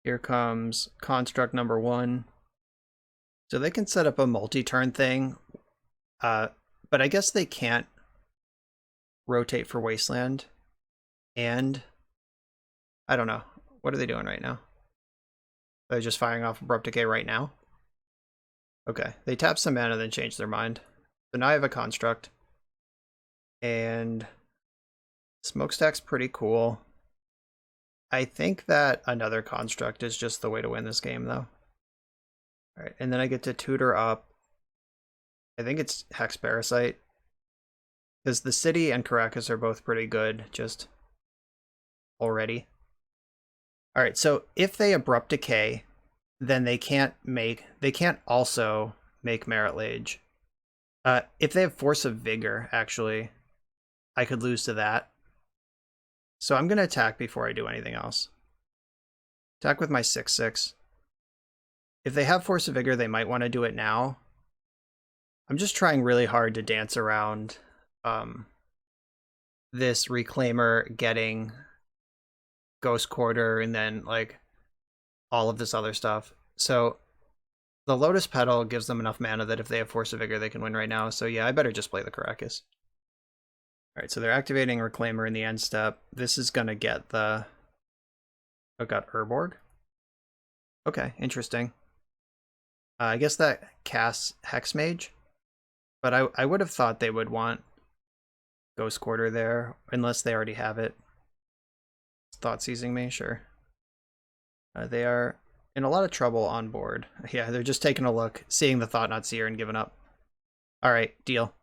Here comes construct number 1. So they can set up a multi-turn thing, but I guess they can't rotate for Wasteland. And I don't know. What are they doing right now? They're just firing off Abrupt Decay right now? Okay, they tap some mana, then change their mind. So now I have a construct. And Smokestack's pretty cool. I think that another construct is just the way to win this game, though. Alright, and then I get to tutor up. I think it's Hex Parasite. Because the City and Caracas are both pretty good, just already. Alright, so if they Abrupt Decay, then they can't also make Merit Lage. If they have Force of Vigor, actually, I could lose to that. So I'm going to attack before I do anything else. Attack with my 6/6. If they have Force of Vigor, they might want to do it now. I'm just trying really hard to dance around this Reclaimer getting Ghost Quarter and then like all of this other stuff. So the Lotus Petal gives them enough mana that if they have Force of Vigor, they can win right now. So yeah, I better just play the Caracas. Alright, so they're activating Reclaimer in the end step. This is going to get the... Oh, got Urborg? Okay, interesting. I guess that casts Hex Mage. But I would have thought they would want Ghost Quarter there, unless they already have it. Thought seizing me? Sure. They are in a lot of trouble on board. Yeah, they're just taking a look, seeing the Thought Not Seer and giving up. Alright, deal.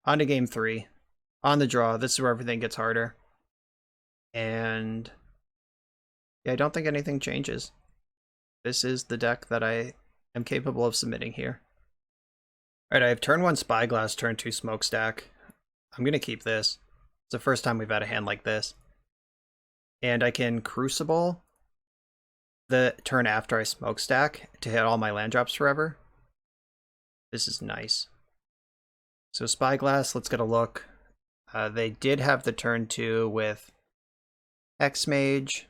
On to game 3. On the draw, this is where everything gets harder. And yeah, I don't think anything changes. This is the deck that I am capable of submitting here. Alright, I have turn 1 Spyglass, turn 2 Smokestack. I'm going to keep this. It's the first time we've had a hand like this. And I can Crucible the turn after I Smokestack to hit all my land drops forever. This is nice. So Spyglass, let's get a look. They did have the turn 2 with Hexmage.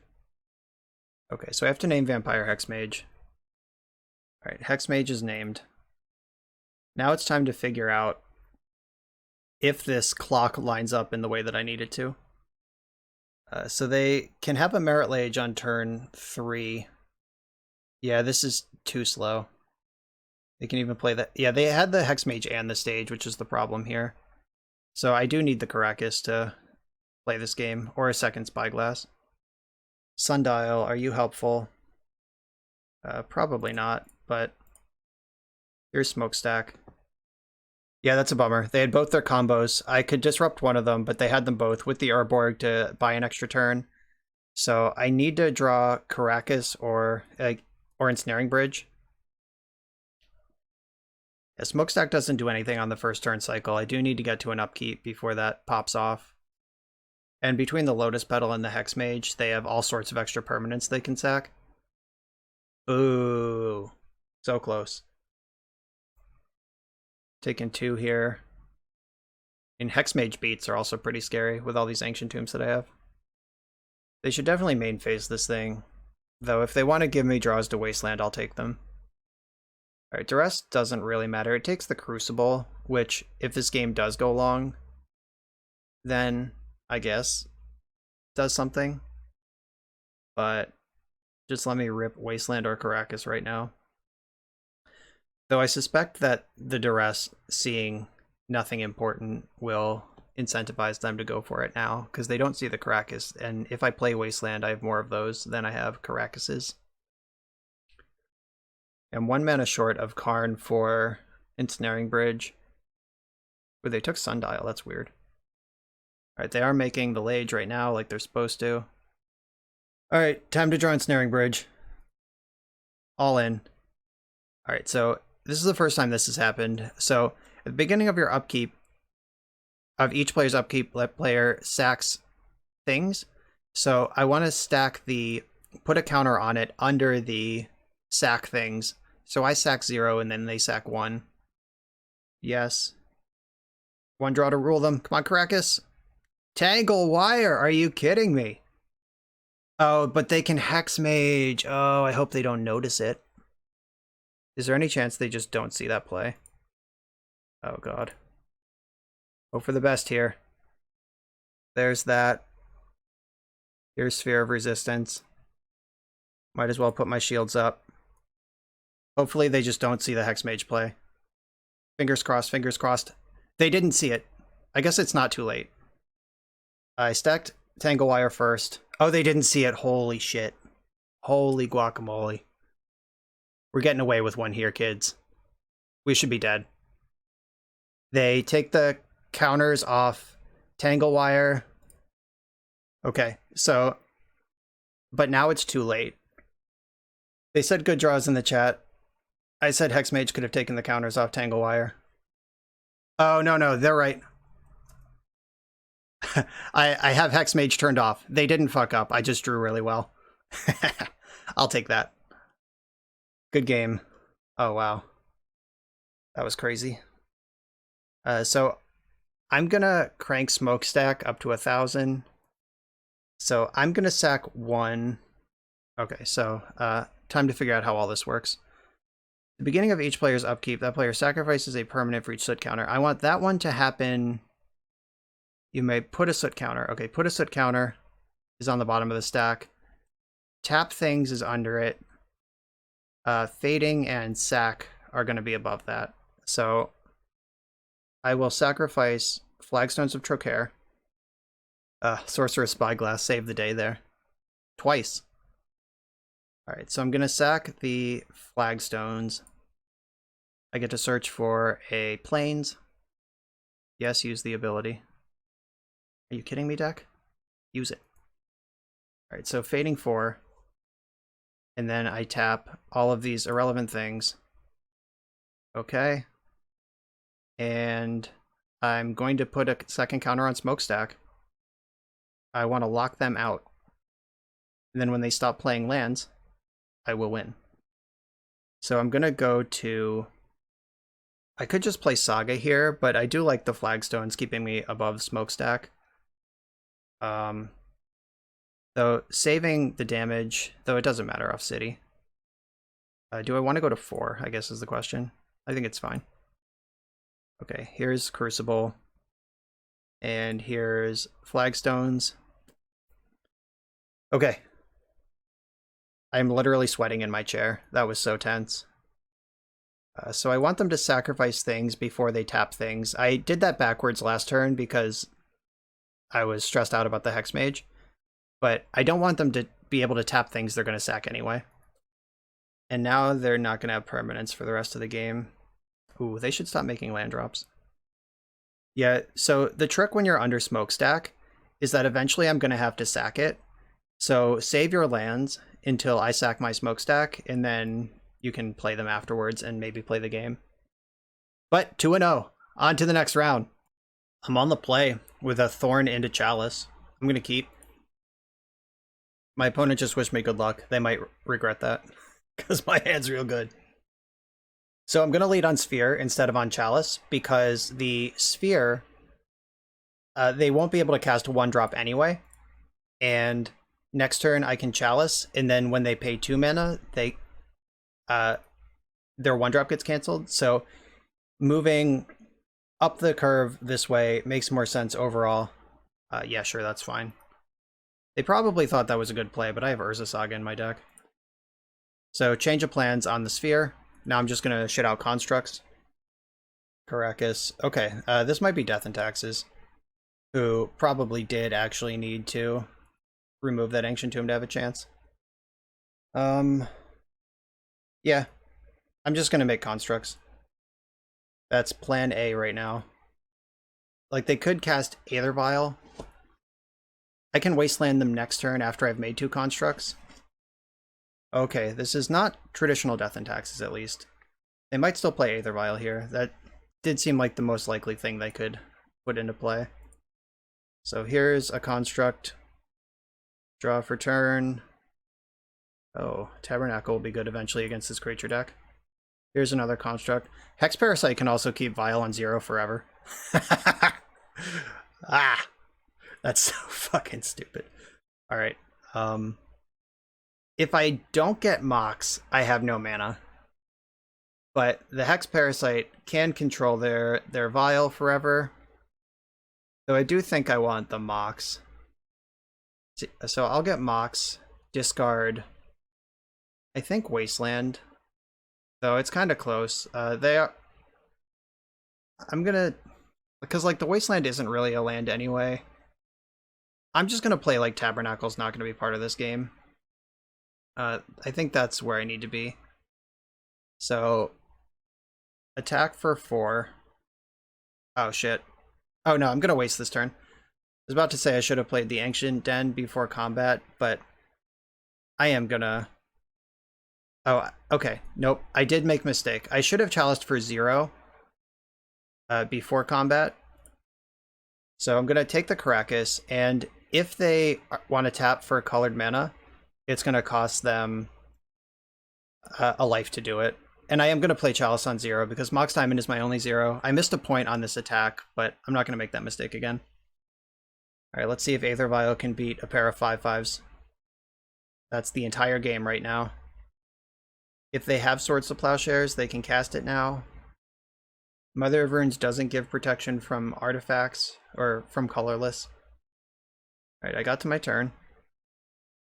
Okay, so I have to name Vampire Hexmage. Alright, Hexmage is named. Now it's time to figure out if this clock lines up in the way that I need it to. So they can have a Merit Lage on turn 3. Yeah, this is too slow. They can even play that. Yeah, they had the Hexmage and the stage, which is the problem here. So I do need the Caracas to play this game, or a second Spyglass. Sundial, are you helpful? Probably not, but here's Smokestack. Yeah, that's a bummer. They had both their combos. I could disrupt one of them, but they had them both with the Urborg to buy an extra turn. So I need to draw Caracas or Ensnaring Bridge. Yeah, Smokestack doesn't do anything on the first turn cycle. I do need to get to an upkeep before that pops off. And between the Lotus Petal and the Hexmage, they have all sorts of extra permanents they can sack. Ooh, so close. Taking 2 here. And Hexmage beats are also pretty scary with all these Ancient Tombs that I have. They should definitely main phase this thing. Though if they want to give me draws to Wasteland, I'll take them. Alright, the rest doesn't really matter. It takes the Crucible, which, if this game does go long, then, I guess, does something. But just let me rip Wasteland or Caracas right now. Though I suspect that the Duress, seeing nothing important, will incentivize them to go for it now, because they don't see the Caracas, and if I play Wasteland, I have more of those than I have Caracases. I'm 1 mana short of Karn for Ensnaring Bridge. But they took Sundial, that's weird. Alright, they are making the Lage right now, like they're supposed to. Alright, time to draw Ensnaring Bridge. All in. Alright, so this is the first time this has happened. So, at the beginning of your upkeep, of each player's upkeep, let player sacks things. So, I want to stack put a counter on it under the sack things. So I sack 0 and then they sack 1. Yes. 1 draw to rule them. Come on, Caracas. Tangle Wire, are you kidding me? Oh, but they can Hex Mage. Oh, I hope they don't notice it. Is there any chance they just don't see that play? Oh, God. Hope for the best here. There's that. Here's Sphere of Resistance. Might as well put my shields up. Hopefully they just don't see the Hex Mage play. Fingers crossed, fingers crossed. They didn't see it. I guess it's not too late. I stacked Tangle Wire first. Oh, they didn't see it. Holy shit. Holy guacamole. We're getting away with one here, kids. We should be dead. They take the counters off Tangle Wire. Okay, so... But now it's too late. They said good draws in the chat. I said Hex Mage could have taken the counters off Tangle Wire. Oh, no, they're right. I have Hex Mage turned off. They didn't fuck up. I just drew really well. I'll take that. Good game. Oh, wow. That was crazy. So I'm gonna crank Smokestack up to 1,000. So I'm gonna sack 1. Okay, so time to figure out how all this works. The beginning of each player's upkeep, that player sacrifices a permanent for each soot counter. I want that one to happen. You may put a soot counter. Okay, put a soot counter is on the bottom of the stack. Tap things is under it. Fading and sack are going to be above that. So I will sacrifice Flagstones of Trocaire. Sorcerer's Spyglass saved the day there. Twice. Alright, so I'm going to sack the Flagstones. I get to search for a Plains. Yes, use the ability. Are you kidding me, deck? Use it. Alright, so Fading 4. And then I tap all of these irrelevant things. Okay. And I'm going to put a second counter on Smokestack. I want to lock them out. And then when they stop playing lands, I will win. So I'm going to go to... I could just play Saga here, but I do like the Flagstones keeping me above Smokestack. So saving the damage, though it doesn't matter off City. Do I want to go to 4, I guess is the question. I think it's fine. Okay, here's Crucible. And here's Flagstones. Okay. I'm literally sweating in my chair. That was so tense. So I want them to sacrifice things before they tap things. I did that backwards last turn because I was stressed out about the Hex Mage. But I don't want them to be able to tap things they're going to sack anyway. And now they're not going to have permanence for the rest of the game. Ooh, they should stop making land drops. Yeah, so the trick when you're under Smokestack is that eventually I'm going to have to sack it. So save your lands until I sack my Smokestack, and then you can play them afterwards and maybe play the game. But 2-0. On to the next round. I'm on the play with a Thorn into Chalice. I'm going to keep. My opponent just wished me good luck. They might regret that, because my hand's real good. So I'm going to lead on Sphere instead of on Chalice, because the Sphere, they won't be able to cast 1-drop anyway. And next turn I can Chalice, and then when they pay 2 mana, they their 1-drop gets cancelled. So moving up the curve this way makes more sense overall. Yeah, sure, that's fine. They probably thought that was a good play, but I have Urza Saga in my deck. So change of plans on the Sphere. Now I'm just going to shit out Constructs. Caracas. Okay, this might be Death and Taxes, who probably did actually need to remove that Ancient Tomb to have a chance. Yeah, I'm just going to make Constructs. That's plan A right now. Like, they could cast Aether Vial. I can Wasteland them next turn after I've made 2 Constructs. Okay, this is not traditional Death and Taxes, at least. They might still play Aether Vial here. That did seem like the most likely thing they could put into play. So here's a Construct. Draw for turn. Oh, Tabernacle will be good eventually against this creature deck. Here's another Construct. Hex Parasite can also keep Vial on 0 forever. Ah! That's so fucking stupid. All right. If I don't get Mox, I have no mana. But the Hex Parasite can control their Vial forever. Though I do think I want the Mox. So I'll get Mox, discard, I think Wasteland. Though it's kind of close. They are... I'm gonna... Because, like, the Wasteland isn't really a land anyway. I'm just gonna play, like, Tabernacle's not gonna be part of this game. I think that's where I need to be. So, attack for 4. Oh, shit. Oh, no, I'm gonna waste this turn. I was about to say I should have played the Ancient Den before combat, but I am gonna... Oh, okay. Nope, I did make a mistake. I should have chaliced for 0 before combat. So I'm gonna take the Caracas, and if they want to tap for colored mana, it's gonna cost them a life to do it. And I am going to play Chalice on 0 because Mox Diamond is my only 0. I missed a point on this attack, but I'm not going to make that mistake again. Alright, let's see if Aether Vial can beat a pair of 5/5s. That's the entire game right now. If they have Swords to Plowshares, they can cast it now. Mother of Runes doesn't give protection from artifacts, or from colorless. Alright, I got to my turn.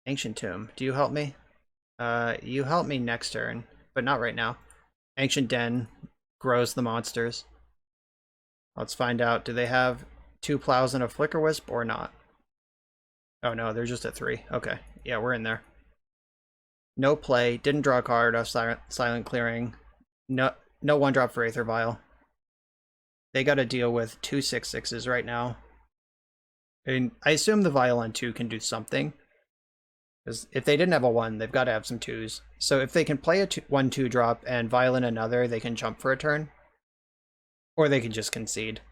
Ancient Tomb, do you help me? You help me next turn, but not right now. Ancient Den grows the monsters. Let's find out, do they have 2 plows and a Flicker Wisp or not? Oh no, they're just at 3. Okay, yeah, we're in there. No play, didn't draw a card off Silent Clearing. No 1-drop for Aether Vial. They gotta deal with 2 6/6s right now. And I assume the Vial on 2 can do something. Because if they didn't have a 1, they've got to have some 2s. So if they can play a 1/2 drop and Violent another, they can jump for a turn. Or they can just concede.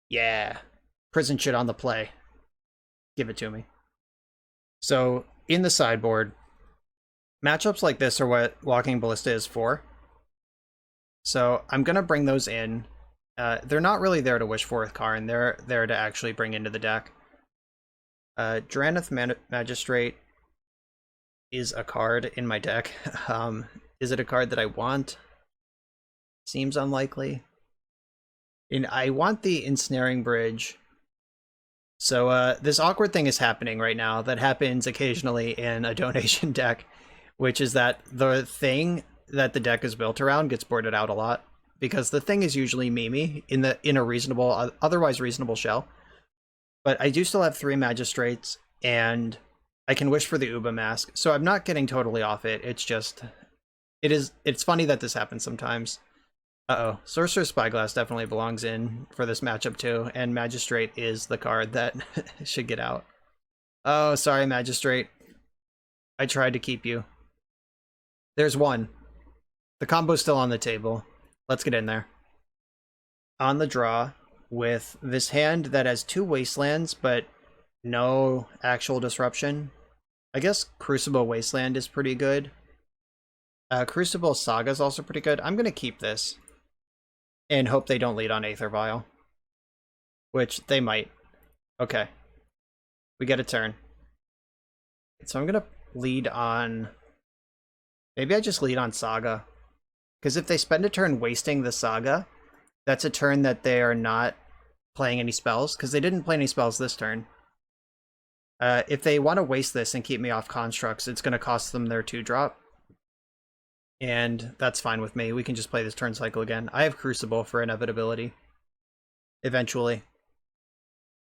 Yeah. Prison shit on the play. Give it to me. So, in the sideboard, matchups like this are what Walking Ballista is for. So I'm going to bring those in. They're not really there to wish for with Karn. They're there to actually bring into the deck. Drannith Magistrate is a card in my deck. Is it a card that I want? Seems unlikely. And I want the Ensnaring Bridge. So this awkward thing is happening right now that happens occasionally in a donation deck, which is that the thing that the deck is built around gets boarded out a lot, because the thing is usually Mimi in a reasonable, otherwise reasonable shell. But I do still have 3 Magistrates, and I can wish for the Uba Mask, so I'm not getting totally off it. It's just, it's funny that this happens sometimes. Uh-oh, Sorcerer's Spyglass definitely belongs in for this matchup too, and Magistrate is the card that should get out. Oh, sorry, Magistrate. I tried to keep you. There's 1. The combo's still on the table. Let's get in there. On the draw, with this hand that has 2 Wastelands, but no actual disruption. I guess Crucible Wasteland is pretty good. Crucible Saga is also pretty good. I'm going to keep this and hope they don't lead on Aether Vial, which they might. Okay. We get a turn. So I'm going to lead on... Maybe I just lead on Saga. Because if they spend a turn wasting the Saga, that's a turn that they are not playing any spells, because they didn't play any spells this turn. If they want to waste this and keep me off constructs, it's going to cost them their 2-drop. And that's fine with me. We can just play this turn cycle again. I have Crucible for inevitability. Eventually.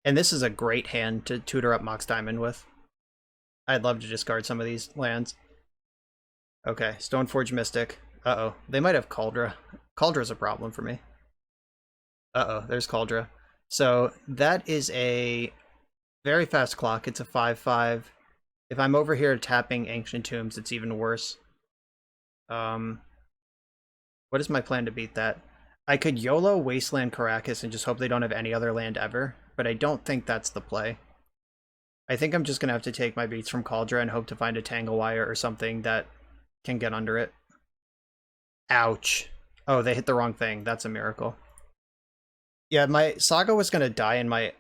And this is a great hand to tutor up Mox Diamond with. I'd love to discard some of these lands. Okay, Stoneforge Mystic. Uh-oh, they might have Cauldra. Caudra's a problem for me. Uh-oh, there's Cauldra. So that is a very fast clock. It's a 5/5. If I'm over here tapping Ancient Tombs, it's even worse. What is my plan to beat that? I could YOLO Wasteland Caracas and just hope they don't have any other land ever, but I don't think that's the play. I think I'm just going to have to take my beats from Cauldra and hope to find a Tangle Wire or something that can get under it. Ouch. Oh, they hit the wrong thing. That's a miracle. Yeah, my Saga was going to die in my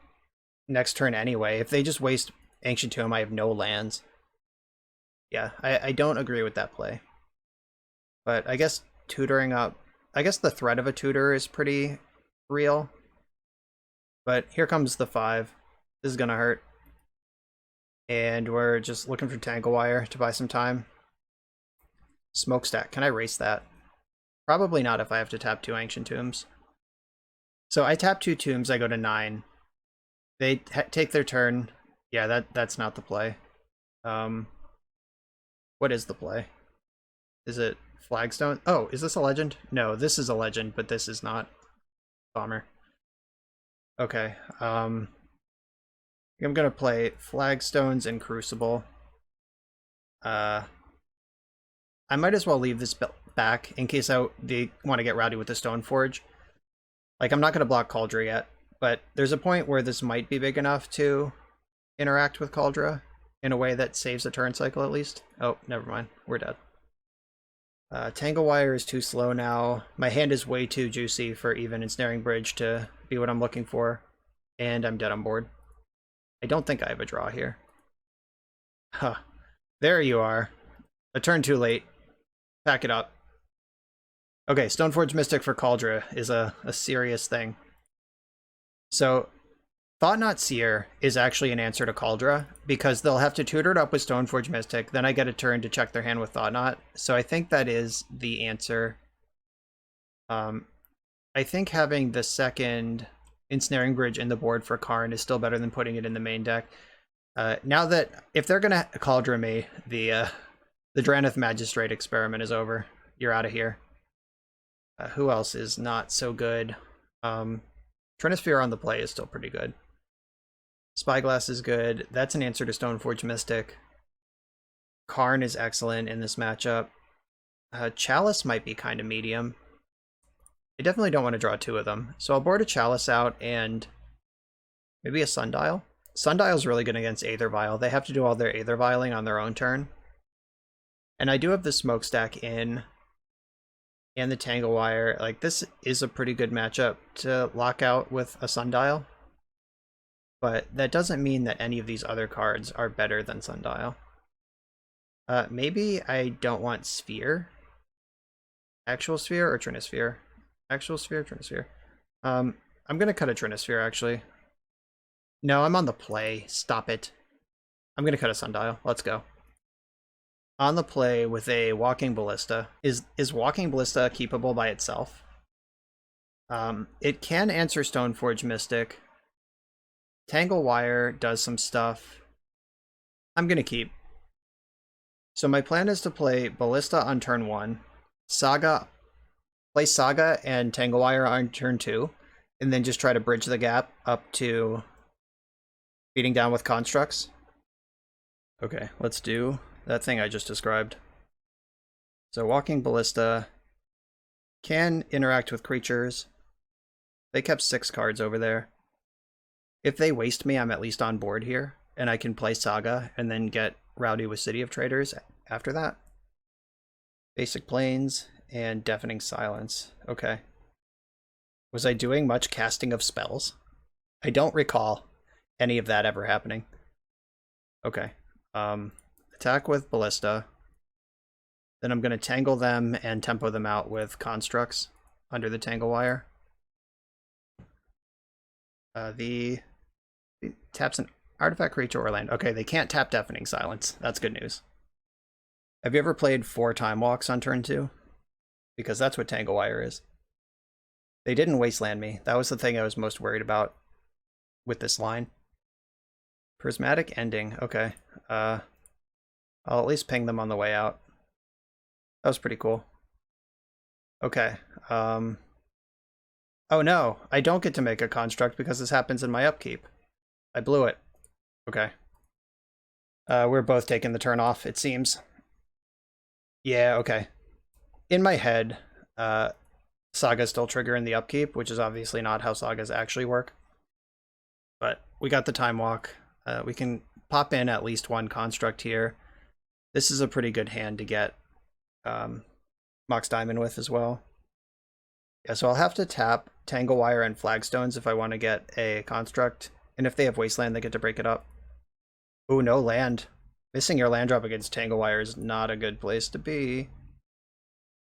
next turn anyway. If they just waste Ancient Tomb, I have no lands. Yeah, I don't agree with that play. But I guess tutoring up... I guess the threat of a tutor is pretty real. But here comes the 5. This is gonna hurt. And we're just looking for Tangle Wire to buy some time. Smokestack. Can I race that? Probably not if I have to tap 2 Ancient Tombs. So I tap 2 Tombs, I go to 9. They take their turn. Yeah, that's not the play. What is the play? Is it Flagstone? Oh, is this a legend? No, this is a legend, but this is not. Bomber. Okay. I'm gonna play Flagstones and Crucible. I might as well leave this back in case they want to get rowdy with the Stoneforge. Like, I'm not gonna block Cauldra yet, but there's a point where this might be big enough to interact with Cauldra in a way that saves a turn cycle at least. Oh, never mind. We're dead. Tangle Wire is too slow now. My hand is way too juicy for even Ensnaring Bridge to be what I'm looking for. And I'm dead on board. I don't think I have a draw here. Huh. There you are. A turn too late. Pack it up. Okay, Stoneforge Mystic for Cauldra is a serious thing. So, Thought-Knot Seer is actually an answer to Cauldra, because they'll have to tutor it up with Stoneforge Mystic, then I get a turn to check their hand with Thought-Knot, so I think that is the answer. I think having the second Ensnaring Bridge in the board for Karn is still better than putting it in the main deck. Now that, if they're gonna Cauldra me, the Drannith Magistrate experiment is over. You're out of here. Who else is not so good? Trinisphere on the play is still pretty good. Spyglass is good. That's an answer to Stoneforge Mystic. Karn is excellent in this matchup. Chalice might be kind of medium. I definitely don't want to draw 2 of them. So I'll board a Chalice out and maybe a Sundial. Sundial's really good against Aether Vial. They have to do all their Aether Vialing on their own turn. And I do have the Smokestack in and the Tangle Wire. Like, this is a pretty good matchup to lock out with a Sundial. But that doesn't mean that any of these other cards are better than Sundial. Maybe I don't want Sphere. Actual Sphere or Trinisphere? Actual Sphere, Trinisphere. I'm gonna cut a Trinisphere, actually. No, I'm on the play. Stop it. I'm gonna cut a Sundial. Let's go. On the play with a Walking Ballista. Is Walking Ballista keepable by itself? It can answer Stoneforge Mystic. Tangle Wire does some stuff. I'm gonna keep. So my plan is to play Ballista on turn 1, play Saga and Tangle Wire on turn 2, and then just try to bridge the gap up to beating down with Constructs. Okay, let's do that thing I just described. So Walking Ballista can interact with creatures. They kept 6 cards over there. If they waste me, I'm at least on board here, and I can play Saga and then get rowdy with City of Traders after that. Basic Plains and Deafening Silence. Okay. Was I doing much casting of spells? I don't recall any of that ever happening. Okay. Attack with Ballista. Then I'm going to tangle them and tempo them out with Constructs under the Tangle Wire. The taps an artifact, creature, or land. Okay, they can't tap Deafening Silence. That's good news. Have you ever played 4 Time Walks on turn 2? Because that's what Tangle Wire is. They didn't wasteland me. That was the thing I was most worried about with this line. Prismatic Ending. Okay. I'll at least ping them on the way out. That was pretty cool. Okay. Oh no, I don't get to make a construct because this happens in my upkeep. I blew it. Okay. We're both taking the turn off, it seems. Yeah, okay. In my head, Saga's still triggering the upkeep, which is obviously not how Sagas actually work. But we got the Time Walk. We can pop in at least 1 construct here. This is a pretty good hand to get Mox Diamond with as well. Yeah, so I'll have to tap Tangle Wire and Flagstones if I want to get a construct And if they have Wasteland, they get to break it up. Ooh, no land. Missing your land drop against Tangle Wire is not a good place to be.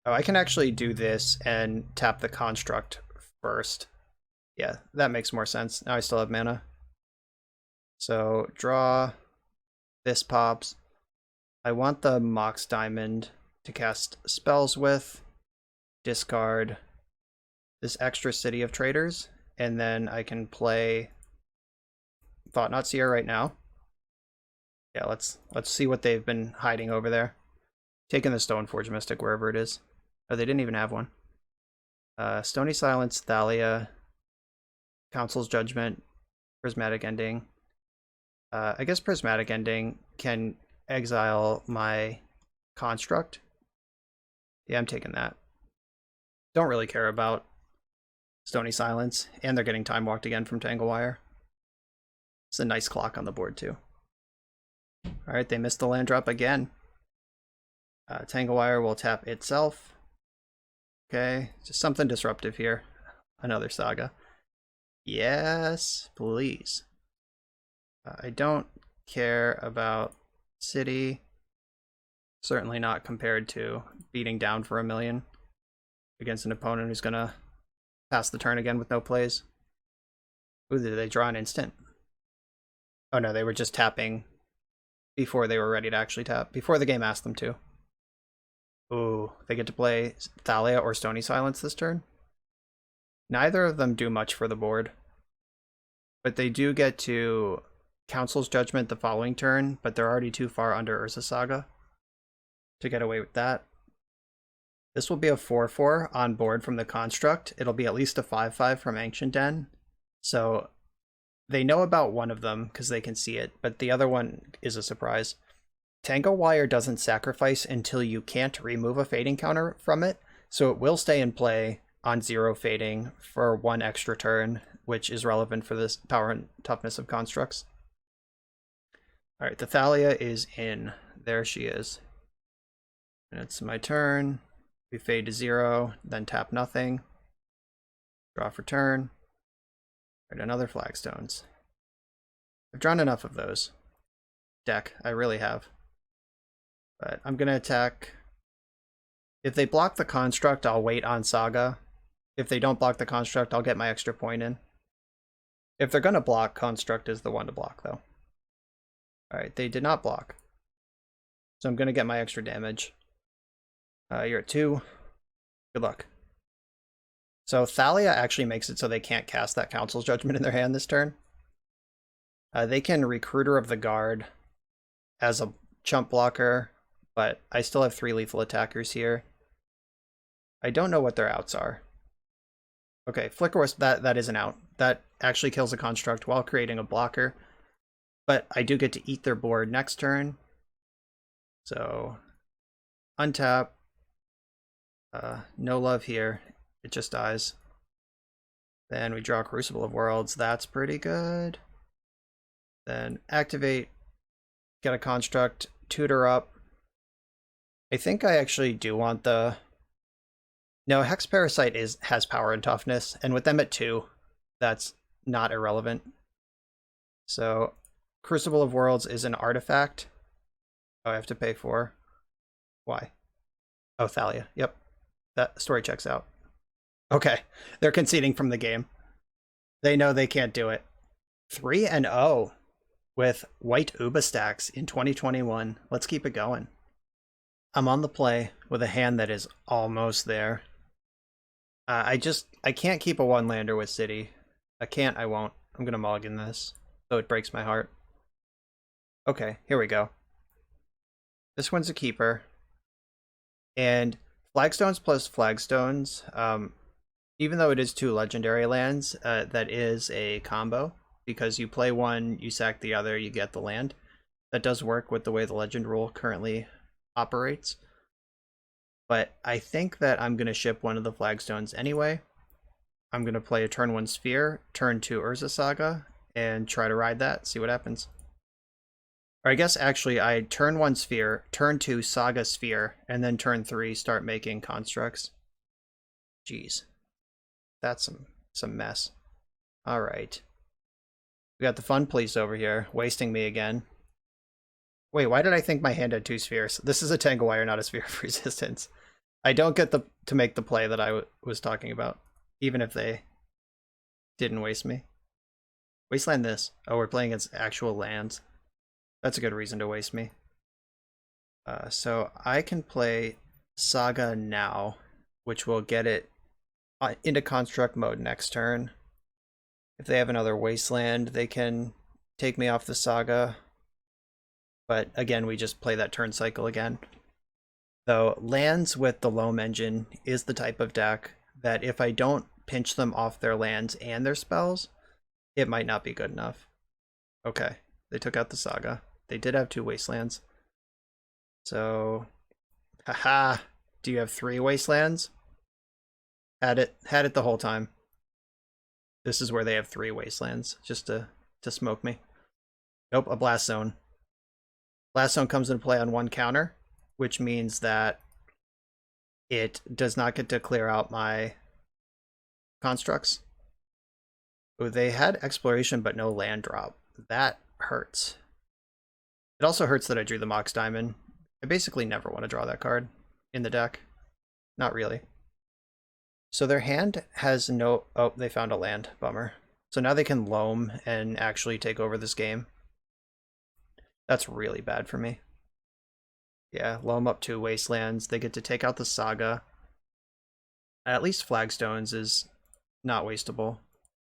Oh, I can actually do this and tap the construct first. Yeah, that makes more sense. Now I still have mana. So, draw. This pops. I want the Mox Diamond to cast spells with. Discard this extra City of Traders. And then I can play Thought Not Seer right now. Yeah, let's see what they've been hiding over there. Taking the Stoneforge Mystic wherever it is. Oh, they didn't even have one. Stony Silence, Thalia, Council's Judgment, Prismatic Ending. I guess Prismatic Ending can exile my construct. Yeah, I'm taking that. Don't really care about Stony Silence, and they're getting Time Walked again from Tangle Wire. It's a nice clock on the board too. Alright, they missed the land drop again. Tangle Wire will tap itself. Okay, just something disruptive here. Another Saga. Yes, please. I don't care about City. Certainly not compared to beating down for 1 million against an opponent who's gonna pass the turn again with no plays. Ooh, did they draw an instant? Oh no, they were just tapping before they were ready to actually tap. Before the game asked them to. Ooh, they get to play Thalia or Stony Silence this turn. Neither of them do much for the board. But they do get to Council's Judgment the following turn, but they're already too far under Urza Saga to get away with that. This will be a 4/4 on board from the construct. It'll be at least a 5/5 from Ancient Den. So they know about one of them because they can see it, but the other one is a surprise. Tangle Wire doesn't sacrifice until you can't remove a fading counter from it, so it will stay in play on 0 fading for 1 extra turn, which is relevant for this power and toughness of constructs. Alright, the Thalia is in. There she is. And it's my turn. We fade to 0, then tap nothing. Draw for turn. Alright, another Flagstones. I've drawn enough of those. Deck, I really have. But I'm going to attack. If they block the construct, I'll wait on Saga. If they don't block the construct, I'll get my extra point in. If they're going to block, construct is the one to block, though. Alright, they did not block. So I'm going to get my extra damage. You're at 2. Good luck. So Thalia actually makes it so they can't cast that Council's Judgment in their hand this turn. They can Recruiter of the Guard as a chump blocker, but I still have 3 lethal attackers here. I don't know what their outs are. Okay, Flicker Wisp, that is an out. That actually kills a construct while creating a blocker. But I do get to eat their board next turn. So, untap. No love here. It just dies. Then we draw Crucible of Worlds. That's pretty good. Then activate. Get a construct. Tutor up. I think I actually do want the... No, Hex Parasite has power and toughness, and with them at 2, that's not irrelevant. So, Crucible of Worlds is an artifact. Oh, I have to pay for... Why? Oh, Thalia. Yep. That story checks out. Okay. They're conceding from the game. They know they can't do it. 3-0 with White Uba Stax in 2021. Let's keep it going. I'm on the play with a hand that is almost there. I can't keep a 1-lander with City. I can't, I won't. I'm gonna mulligan this, though it breaks my heart. Okay, here we go. This one's a keeper. And Flagstones plus Flagstones, even though it is 2 legendary lands, that is a combo. Because you play one, you sack the other, you get the land. That does work with the way the legend rule currently operates. But I think that I'm going to ship one of the Flagstones anyway. I'm going to play a turn 1 Sphere, turn 2 Urza Saga, and try to ride that, see what happens. Or I guess actually I turn 1 Sphere, turn 2 Saga Sphere, and then turn 3 start making constructs. Jeez. That's some mess. Alright. We got the Fun Police over here, wasting me again. Wait, why did I think my hand had 2 spheres? This is a Tangle Wire, not a Sphere of Resistance. I don't get to make the play that I was talking about, even if they didn't waste me. Wasteland this. Oh, we're playing against actual lands. That's a good reason to waste me. So I can play Saga now, which will get it into construct mode next turn. If they have another Wasteland, they can take me off the Saga. But again, we just play that turn cycle again. Though lands with the Loam engine is the type of deck that if I don't pinch them off their lands and their spells, it might not be good enough. Okay, they took out the Saga. They did have 2 Wastelands. So, haha, do you have 3 Wastelands? Had it the whole time. This is where they have 3 Wastelands, just to smoke me. Nope, a Blast Zone. Blast Zone comes into play on 1 counter, which means that it does not get to clear out my constructs. Oh, they had Exploration but no land drop. That hurts. It also hurts that I drew the Mox Diamond. I basically never want to draw that card in the deck. Not really. So their hand has no... Oh, they found a land. Bummer. So now they can Loam and actually take over this game. That's really bad for me. Yeah, Loam up 2 Wastelands. They get to take out the Saga. At least Flagstones is not wastable.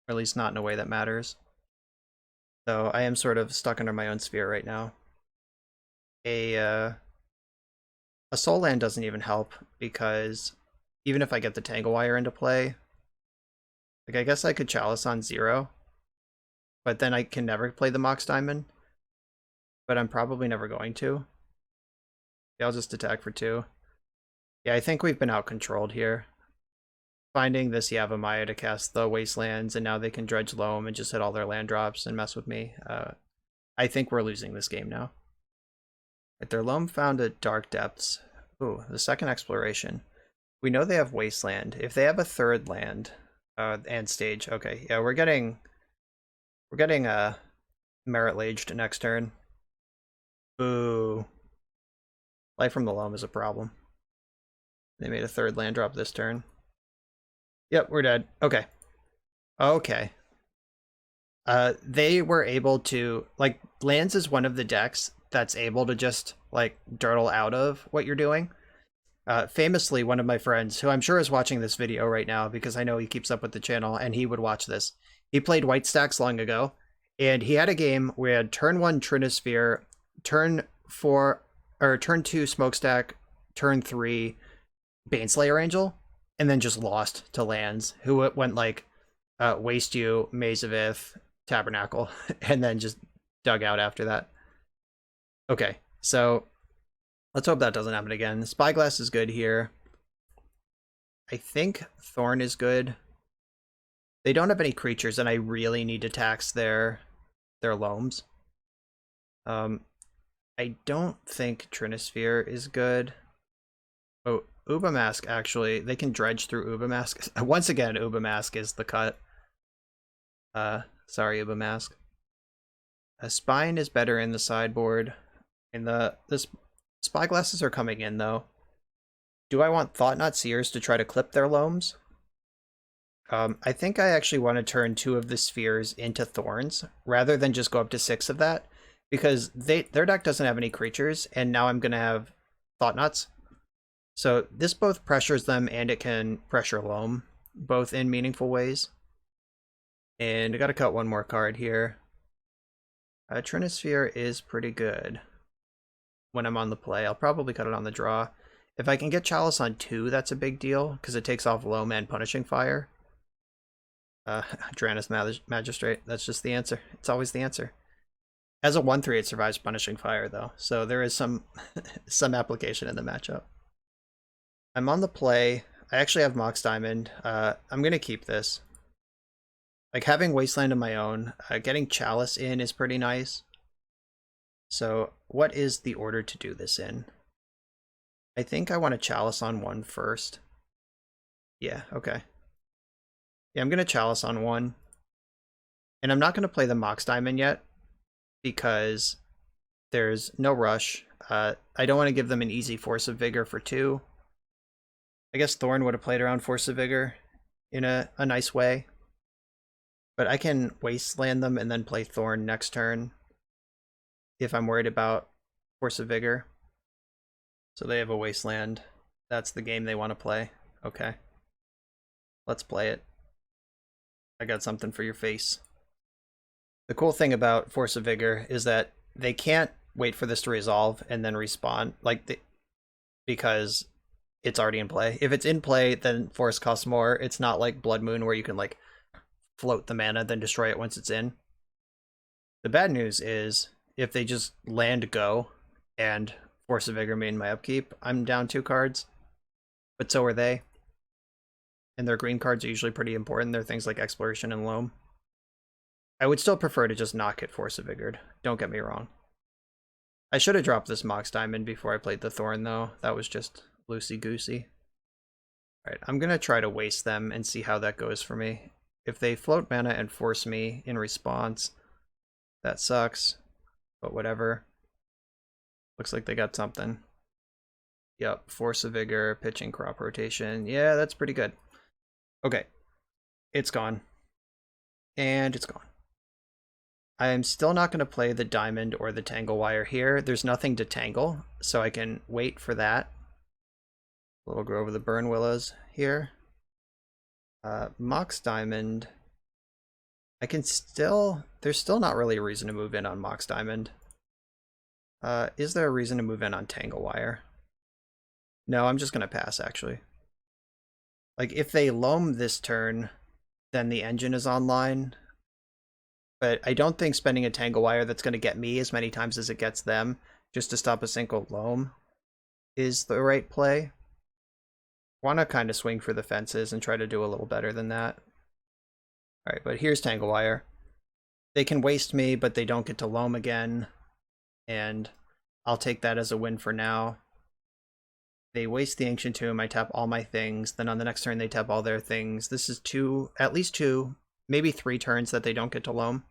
Or at least not in a way that matters. So I am sort of stuck under my own sphere right now. A Soul Land doesn't even help, because even if I get the Tangle Wire into play, like I guess I could Chalice on 0, but then I can never play the Mox Diamond. But I'm probably never going to. Yeah, I'll just attack for 2. Yeah, I think we've been out-controlled here. Finding this Yavimaya to cast the Wastelands, and now they can Dredge Loam and just hit all their land drops and mess with me. I think we're losing this game now. If their Loam found a Dark Depths. Ooh, the second exploration. We know they have Wasteland. If they have a 3rd land and stage, okay, yeah, we're getting Merit Laged next turn. Boo. Life from the Loam is a problem. They made a 3rd land drop this turn. Yep, we're dead. Okay. Okay. They were able to, like, lands is one of the decks that's able to just, like, dirtle out of what you're doing. Famously, one of my friends, who I'm sure is watching this video right now because I know he keeps up with the channel and he would watch this. He played White Stacks long ago, and he had a game where he had turn 1 Trinisphere, turn 2 Smokestack, turn 3 Baneslayer Angel, and then just lost to lands, who went like Waste You, Maze of Ith, Tabernacle, and then just dug out after that. Okay, so let's hope that doesn't happen again. Spyglass is good here. I think Thorn is good. They don't have any creatures, and I really need to tax their Loams. I don't think Trinisphere is good. Oh, Uba Mask, actually, they can dredge through Uba Mask. Once again, Uba Mask is the cut. Sorry, Uba Mask. A Spine is better in the sideboard. And the Spyglasses are coming in, though. Do I want Thought-Knot Seers to try to clip their Loams? I think I actually want to turn 2 of the spheres into Thorns, rather than just go up to 6 of that, because their deck doesn't have any creatures, and now I'm going to have Thought-Knots. So this both pressures them, and it can pressure Loam, both in meaningful ways. And I got to cut one more card here. Trinisphere is pretty good when I'm on the play. I'll probably cut it on the draw. If I can get Chalice on 2, that's a big deal, because it takes off Loam and Punishing Fire. Dranis Magistrate, that's just the answer. It's always the answer. As a 1/3, it survives Punishing Fire, though, so there is some some application in the matchup. I'm on the play. I actually have Mox Diamond. I'm going to keep this. Like, having Wasteland of my own, getting Chalice in is pretty nice. So, what is the order to do this in? I think I want to Chalice on 1 first. Yeah, okay. Yeah, I'm going to Chalice on 1. And I'm not going to play the Mox Diamond yet because there's no rush. I don't want to give them an easy Force of Vigor for 2. I guess Thorn would have played around Force of Vigor in a nice way. But I can Wasteland them and then play Thorn next turn if I'm worried about Force of Vigor. So they have a Wasteland. That's the game they want to play. Okay. Let's play it. I got something for your face. The cool thing about Force of Vigor is that they can't wait for this to resolve and then respawn, because it's already in play. If it's in play, then Force costs more. It's not like Blood Moon where you can like float the mana, then destroy it once it's in. The bad news is if they just land go and Force of Vigor made my upkeep, I'm down 2 cards. But so are they. And their green cards are usually pretty important. They're things like Exploration and Loam. I would still prefer to just not get Force of Vigored. Don't get me wrong. I should have dropped this Mox Diamond before I played the Thorn, though. That was just loosey-goosey. Alright, I'm going to try to waste them and see how that goes for me. If they float mana and force me in response, that sucks. But whatever. Looks like they got something. Yep, Force of Vigor, pitching, crop rotation. Yeah, that's pretty good. Okay. It's gone. And it's gone. I'm still not going to play the Diamond or the Tangle Wire here. There's nothing to tangle, so I can wait for that. Little Grove of the Burn Willows here. Mox Diamond. There's still not really a reason to move in on Mox Diamond. Is there a reason to move in on Tangle Wire? No, I'm just going to pass, actually. Like, if they loam this turn, then the engine is online. But I don't think spending a Tangle Wire that's going to get me as many times as it gets them, just to stop a single loam, is the right play. Want to kind of swing for the fences and try to do a little better than that. Alright, but here's Tangle Wire. They can waste me, but they don't get to loam again. And I'll take that as a win for now. They waste the Ancient Tomb, I tap all my things, then on the next turn they tap all their things. This is at least 2, maybe 3 turns that they don't get to loam.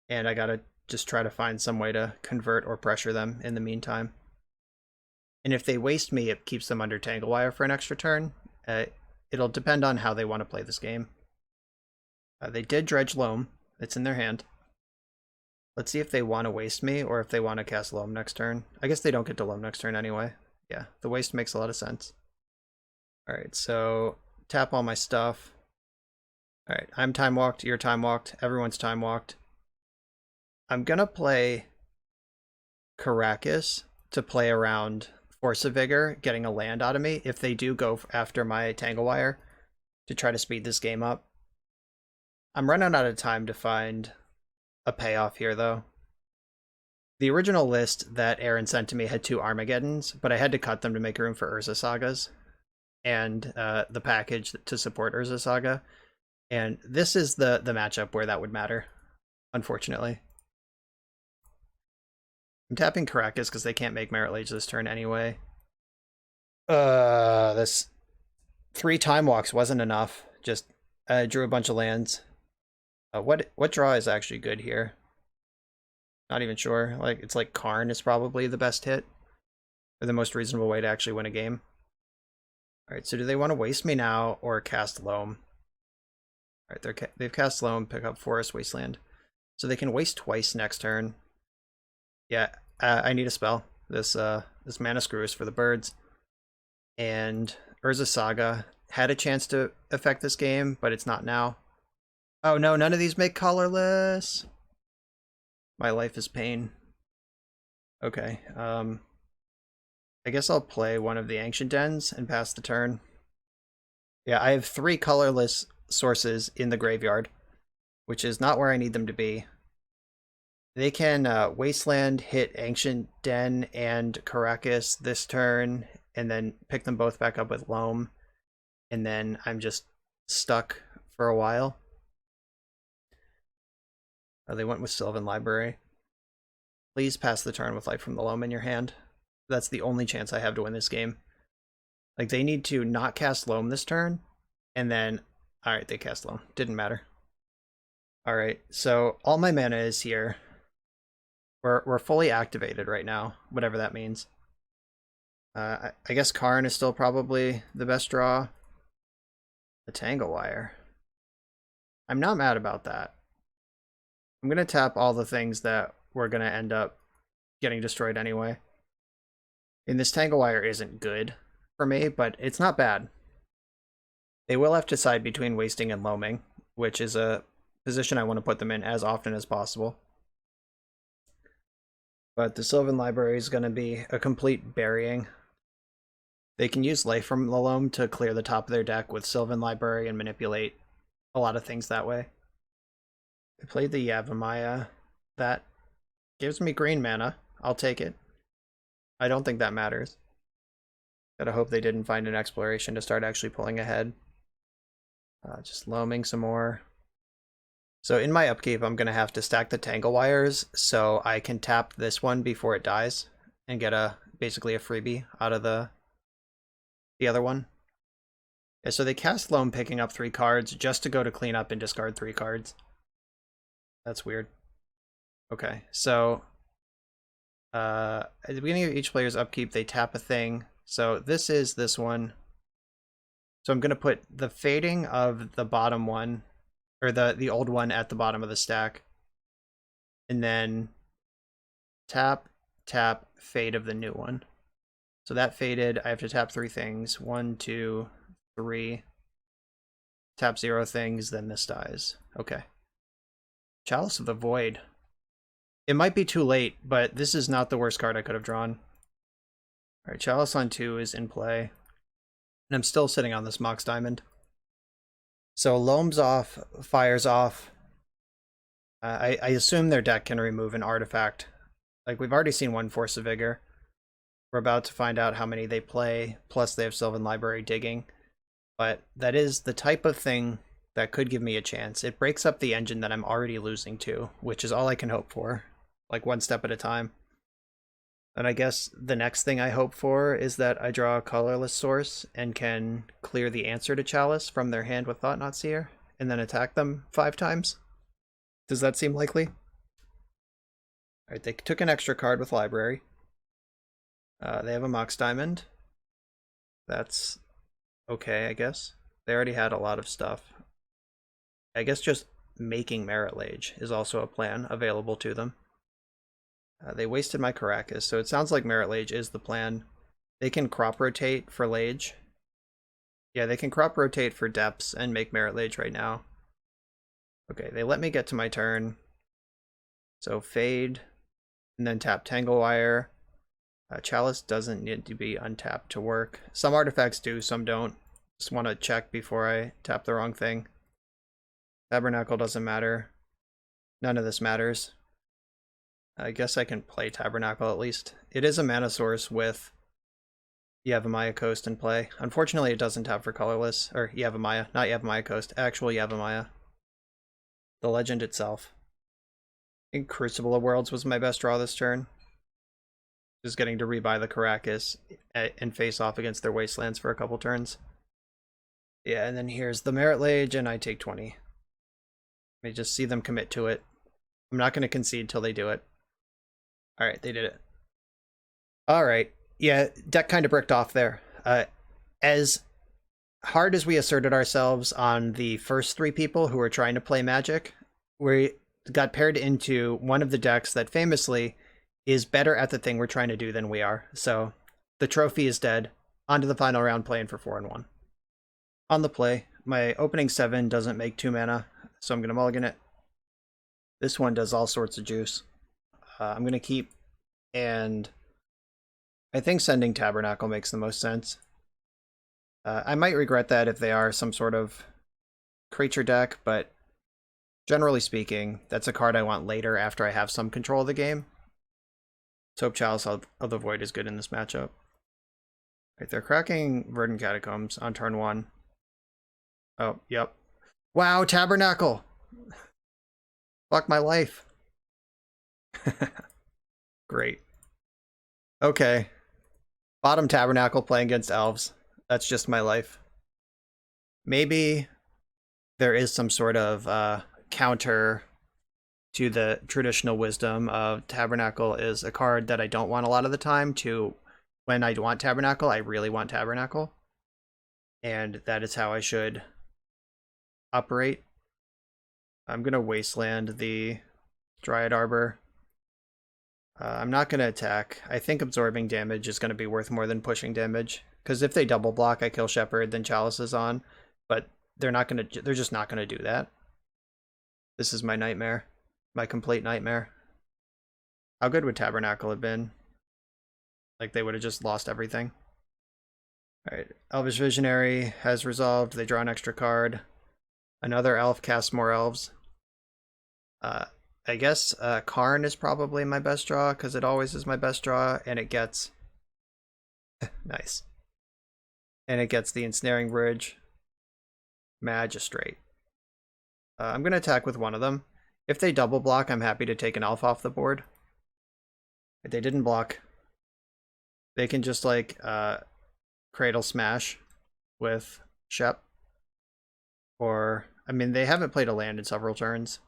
And I gotta just try to find some way to convert or pressure them in the meantime. And if they waste me, it keeps them under Tangle Wire for an extra turn. It'll depend on how they want to play this game. They did Dredge Loam. It's in their hand. Let's see if they want to waste me or if they want to cast Loam next turn. I guess they don't get to Loam next turn anyway. Yeah, the waste makes a lot of sense. Alright, so tap all my stuff. Alright, I'm time walked, you're time walked, everyone's time walked. I'm gonna play Caracas to play around Force of Vigor, getting a land out of me if they do go after my Tangle Wire to try to speed this game up. I'm running out of time to find a payoff here, though. The original list that Aaron sent to me had 2 Armageddons, but I had to cut them to make room for Urza Sagas and the package to support Urza Saga. And this is the matchup where that would matter, unfortunately. I'm tapping Caracas because they can't make Merit Lage this turn anyway. This 3 time walks wasn't enough. Just drew a bunch of lands. What draw is actually good here? Not even sure. Like, it's like Karn is probably the best hit, or the most reasonable way to actually win a game. Alright, so do they want to waste me now or cast Loam? Alright, they've cast Loam, pick up Forest Wasteland. So they can waste twice next turn. Yeah, I need a spell. This Mana Screw is for the birds. And Urza Saga had a chance to affect this game, but it's not now. Oh no, none of these make colorless! My life is pain. Okay, I guess I'll play one of the Ancient Dens and pass the turn. Yeah, I have 3 colorless sources in the graveyard, which is not where I need them to be. They can Wasteland, hit Ancient Den and Caracas this turn, and then pick them both back up with Loam, and then I'm just stuck for a while. They went with Sylvan Library. Please pass the turn with Light from the Loam in your hand. That's the only chance I have to win this game. Like, they need to not cast Loam this turn, and then... Alright, they cast Loam. Didn't matter. All right, so all my mana is here. We're fully activated right now, whatever that means. I guess Karn is still probably the best draw. The Tangle Wire. I'm not mad about that. I'm gonna tap all the things that we're gonna end up getting destroyed anyway. And this Tangle Wire isn't good for me, but it's not bad. They will have to decide between wasting and loaming, which is a position I want to put them in as often as possible. But the Sylvan Library is going to be a complete burying. They can use Life from the Loam to clear the top of their deck with Sylvan Library and manipulate a lot of things that way. I played the Yavimaya. That gives me green mana. I'll take it. I don't think that matters. Gotta hope they didn't find an exploration to start actually pulling ahead. Just loaming some more. So in my upkeep, I'm going to have to stack the Tangle Wires so I can tap this one before it dies and get basically a freebie out of the other one. Yeah, so they cast Loam picking up 3 cards just to go to clean up and discard 3 cards. That's weird. Okay, so at the beginning of each player's upkeep, they tap a thing. So this is this one. So I'm going to put the fading of the bottom one, or the old one at the bottom of the stack. And then tap, tap, fade of the new one. So that faded, I have to tap 3 things. 1, 2, 3. Tap 0 things, then this dies. Okay. Chalice of the Void. It might be too late, but this is not the worst card I could have drawn. Alright, Chalice on 2 is in play. And I'm still sitting on this Mox Diamond. So Loam's off, Fire's off. I assume their deck can remove an artifact. Like, we've already seen one Force of Vigor. We're about to find out how many they play, plus they have Sylvan Library digging. But that is the type of thing that could give me a chance. It breaks up the engine that I'm already losing to, which is all I can hope for. Like, one step at a time. And I guess the next thing I hope for is that I draw a colorless source and can clear the answer to Chalice from their hand with Thought-Knot Seer, and then attack them 5 times. Does that seem likely? Alright, they took an extra card with Library. They have a Mox Diamond. That's okay, I guess. They already had a lot of stuff. I guess just making Merit Lage is also a plan available to them. They wasted my Caracas, so it sounds like Merit Lage is the plan. They can crop rotate for Lage. Yeah, they can crop rotate for depths and make Merit Lage right now. Okay, they let me get to my turn. So fade, and then tap Tangle Wire. Chalice doesn't need to be untapped to work. Some artifacts do, some don't. Just want to check before I tap the wrong thing. Tabernacle doesn't matter. None of this matters. I guess I can play Tabernacle at least. It is a mana source with Yavimaya Coast in play. Unfortunately, it doesn't tap for colorless. Or Yavimaya, not Yavimaya Coast. Actual Yavimaya. The legend itself. I think Crucible of Worlds was my best draw this turn. Just getting to rebuy the Caracas and face off against their Wastelands for a couple turns. Yeah, and then here's the Merit Lage, and I take 20. I just see them commit to it. I'm not going to concede till they do it. Alright, they did it. Alright, yeah, deck kind of bricked off there. As hard as we asserted ourselves on the first 3 people who were trying to play Magic, we got paired into one of the decks that famously is better at the thing we're trying to do than we are. So the trophy is dead. On to the final round, playing for 4-1. On the play, my opening 7 doesn't make 2 mana, so I'm going to mulligan it. This one does all sorts of juice. I'm going to keep, and I think sending Tabernacle makes the most sense. I might regret that if they are some sort of creature deck, but generally speaking, that's a card I want later after I have some control of the game. So hope Chalice of the Void is good in this matchup. Right, they're cracking Verdant Catacombs on turn 1. Oh, yep. Wow, Tabernacle! Fuck my life. Great. Okay. Bottom Tabernacle playing against elves. That's just my life. Maybe there is some sort of counter to the traditional wisdom of Tabernacle is a card that I don't want a lot of the time, to when I want Tabernacle, I really want Tabernacle. And that is how I should operate. I'm going to Wasteland the Dryad Arbor. I'm not going to attack. I think absorbing damage is going to be worth more than pushing damage, because if they double block, I kill Shepherd, then Chalice is on. But they're just not going to do that. This is my nightmare. My complete nightmare. How good would Tabernacle have been? Like, they would have just lost everything. Alright, Elvish Visionary has resolved. They draw an extra card. Another elf casts more elves. I guess Karn is probably my best draw, because it always is my best draw, and it gets... nice. And it gets the Ensnaring Bridge. Magistrate. I'm going to attack with one of them. If they double block, I'm happy to take an elf off the board. If they didn't block, they can just, like, Cradle Smash with Shep. Or, I mean, they haven't played a land in several turns.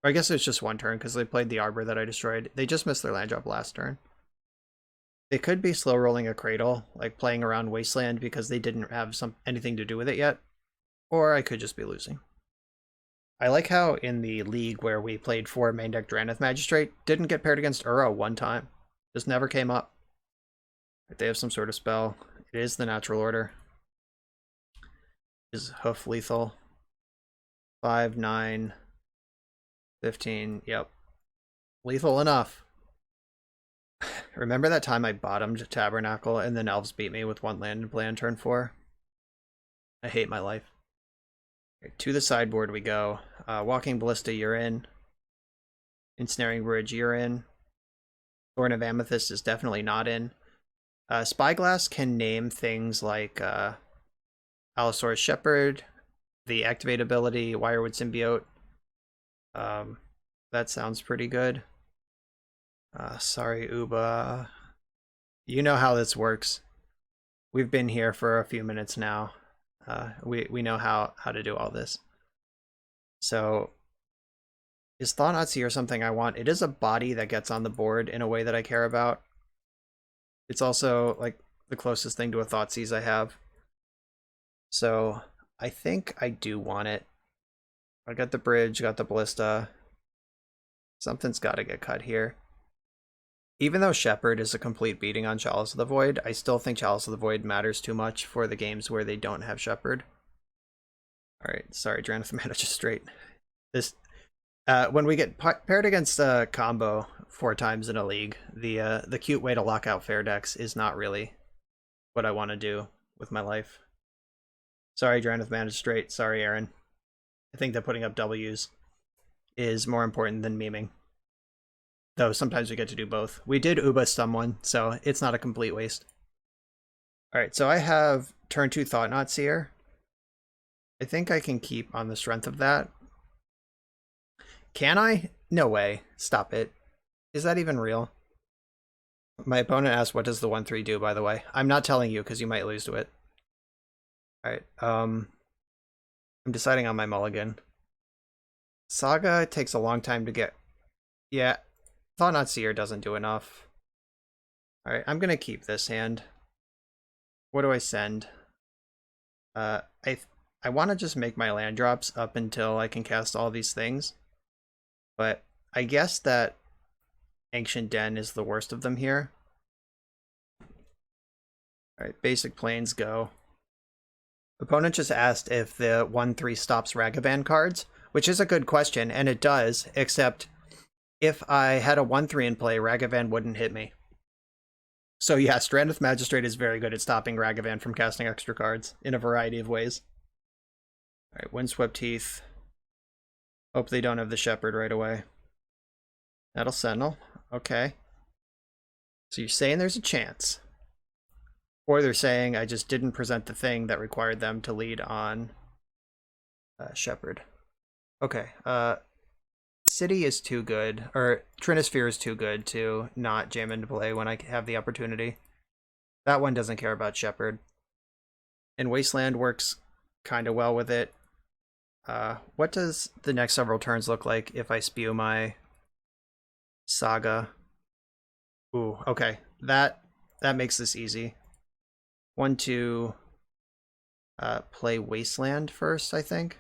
Or I guess it's just one turn, because they played the Arbor that I destroyed. They just missed their land drop last turn. They could be slow rolling a Cradle, like playing around Wasteland because they didn't have anything to do with it yet. Or I could just be losing. I like how in the league where we played 4 main deck Drannith Magistrate, didn't get paired against Urza one time. Just never came up. They have some sort of spell. It is the Natural Order. Is Hoof lethal? 5, 9, 15. Yep. Lethal enough. Remember that time I bottomed Tabernacle and then Elves beat me with 1 land and play on turn 4? I hate my life. Okay, to the sideboard we go. Walking Ballista, you're in. Ensnaring Bridge, you're in. Thorn of Amethyst is definitely not in. Spyglass can name things like Allosaurus Shepherd, the Activate ability, Wirewood Symbiote. That sounds pretty good. Sorry, Uba. You know how this works. We've been here for a few minutes now. We know how to do all this. So, is Thought Seer something I want? It is a body that gets on the board in a way that I care about. It's also, like, the closest thing to a Thoughtseize I have. So, I think I do want it. I got the bridge, got the ballista. Something's got to get cut here. Even though Shepherd is a complete beating on Chalice of the Void, I still think Chalice of the Void matters too much for the games where they don't have Shepherd. Alright, sorry, Drannith Magistrate. This, when we get paired against a combo 4 times in a league, the cute way to lock out fair decks is not really what I want to do with my life. Sorry, Drannith Magistrate. Sorry, Aaron. I think that putting up W's is more important than memeing. Though sometimes we get to do both. We did Uba someone, so it's not a complete waste. Alright, so I have turn 2 Thought Seer. I think I can keep on the strength of that. Can I? No way. Stop it. Is that even real? My opponent asked, what does the 1/3 do, by the way? I'm not telling you, because you might lose to it. Alright, I'm deciding on my mulligan. Saga takes a long time to get... Yeah, Thought Seer doesn't do enough. Alright, I'm gonna keep this hand. What do I send? I want to just make my land drops up until I can cast all these things. But I guess that Ancient Den is the worst of them here. Alright, basic planes go. Opponent just asked if the 1/3 stops Ragavan cards, which is a good question, and it does, except if I had a 1/3 in play, Ragavan wouldn't hit me. So yeah, Drannith Magistrate is very good at stopping Ragavan from casting extra cards in a variety of ways. Alright, Windswept Heath. Hope they don't have the Shepherd right away. That'll Sentinel. Okay. So you're saying there's a chance. Or they're saying I just didn't present the thing that required them to lead on Shepherd. Okay. City is too good, or Trinisphere is too good to not jam into play when I have the opportunity. That one doesn't care about Shepherd. And Wasteland works kind of well with it. What does the next several turns look like if I spew my Saga? Ooh, okay. That makes this easy. 1, 2, play Wasteland first, I think.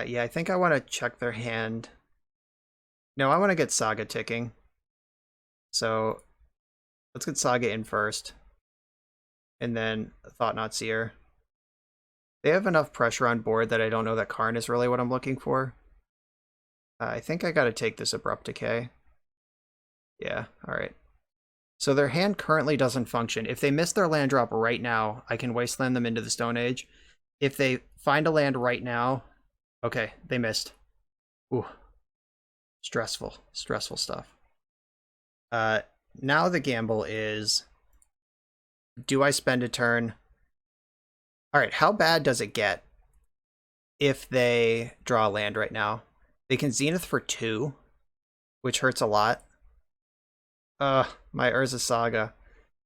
Yeah, I think I want to check their hand. No, I want to get Saga ticking. So let's get Saga in first. And then Thought Not Seer. They have enough pressure on board that I don't know that Karn is really what I'm looking for. I think I gotta take this Abrupt Decay. Yeah, alright. So their hand currently doesn't function. If they miss their land drop right now, I can Wasteland them into the Stone Age. If they find a land right now... Okay, they missed. Ooh. Stressful. Stressful stuff. Now the gamble is... Do I spend a turn? Alright, how bad does it get if they draw a land right now? They can Zenith for 2, which hurts a lot. My Urza Saga.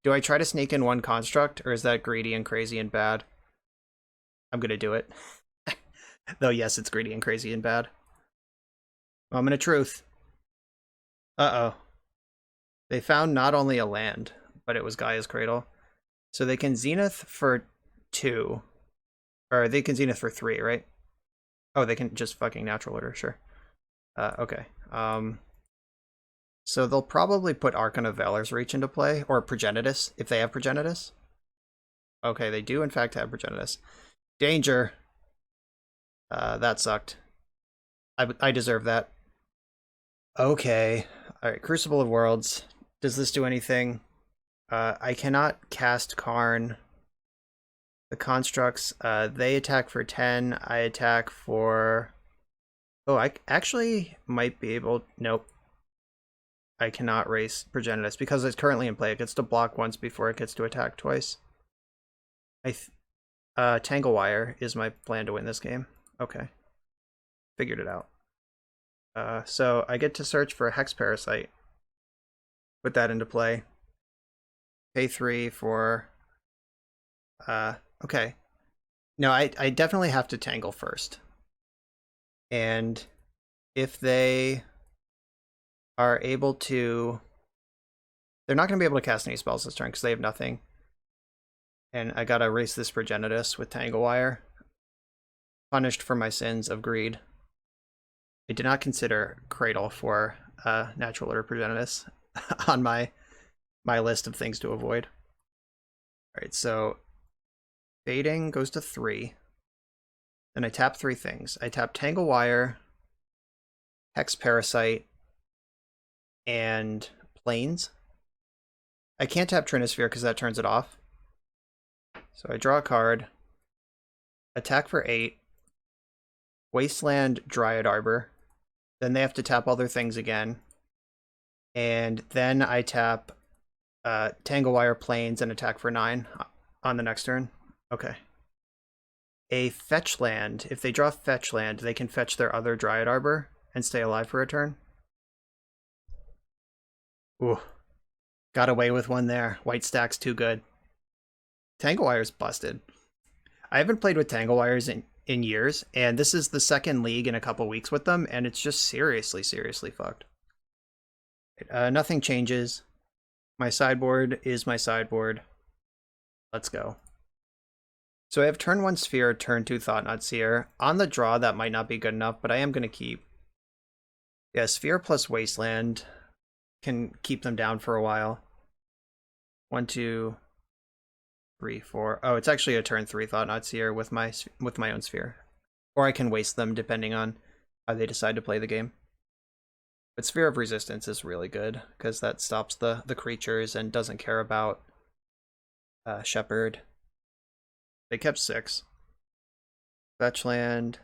Do I try to sneak in 1 construct, or is that greedy and crazy and bad? I'm gonna do it. Though, yes, it's greedy and crazy and bad. Moment of truth. Uh-oh. They found not only a land, but it was Gaia's Cradle. So they can Zenith for 2. Or they can Zenith for 3, right? Oh, they can just fucking Natural Order, sure. Okay. So they'll probably put Archon of Valor's Reach into play, or Progenitus, if they have Progenitus. Okay, they do in fact have Progenitus. Danger! That sucked. I deserve that. Okay. Alright, Crucible of Worlds. Does this do anything? I cannot cast Karn. The constructs, they attack for 10, I attack for... Oh, I actually might be able... Nope. I cannot race Progenitus because it's currently in play. It gets to block once before it gets to attack twice. Tangle Wire is my plan to win this game. Okay. Figured it out. So I get to search for a Hex Parasite. Put that into play. Pay 3 for... okay. No, I definitely have to Tangle first. And if they are able to... They're not going to be able to cast any spells this turn because they have nothing. And I gotta erase this Progenitus with Tangle Wire. Punished for my sins of greed. I did not consider Cradle for Natural Order Progenitus on my list of things to avoid. Alright, so Fading goes to 3. Then I tap 3 things. I tap Tangle Wire, Hex Parasite, and Plains. I can't tap Trinisphere because that turns it off. So I draw a card, attack for 8, Wasteland Dryad Arbor. Then they have to tap all their things again. And then I tap Tangle Wire, Plains, and attack for 9 on the next turn. Okay. A fetch land. If they draw fetch land, they can fetch their other Dryad Arbor and stay alive for a turn. Ooh. Got away with one there. White stack's too good. Tangle Wire's busted. I haven't played with Tangle Wires in years, and this is the second league in a couple weeks with them, and it's just seriously fucked. Nothing changes. My sideboard is my sideboard. Let's go. So I have turn 1 Sphere, turn 2 Thought Not Seer. On the draw, that might not be good enough, but I am going to keep. Yeah, Sphere plus Wasteland can keep them down for a while. 1, 2, 3, 4. Oh, it's actually a turn 3 Thought Not Seer with my own Sphere. Or I can waste them depending on how they decide to play the game. But Sphere of Resistance is really good because that stops the creatures and doesn't care about Shepherd. They kept 6. Fetch land.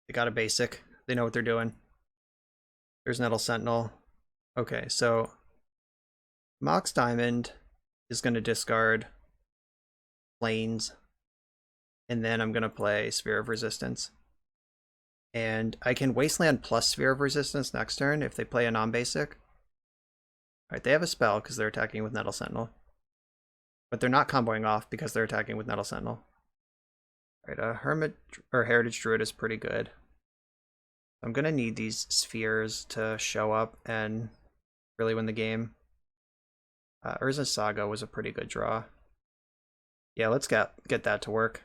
They got a basic. They know what they're doing. There's Nettle Sentinel. Okay, so Mox Diamond is going to discard Plains. And then I'm going to play Sphere of Resistance. And I can Wasteland plus Sphere of Resistance next turn if they play a non-basic. Alright, they have a spell because they're attacking with Nettle Sentinel. But they're not comboing off because they're attacking with Nettle Sentinel. Right, a Hermit or Heritage Druid is pretty good. I'm gonna need these spheres to show up and really win the game. Urza Saga was a pretty good draw. Yeah, let's get that to work.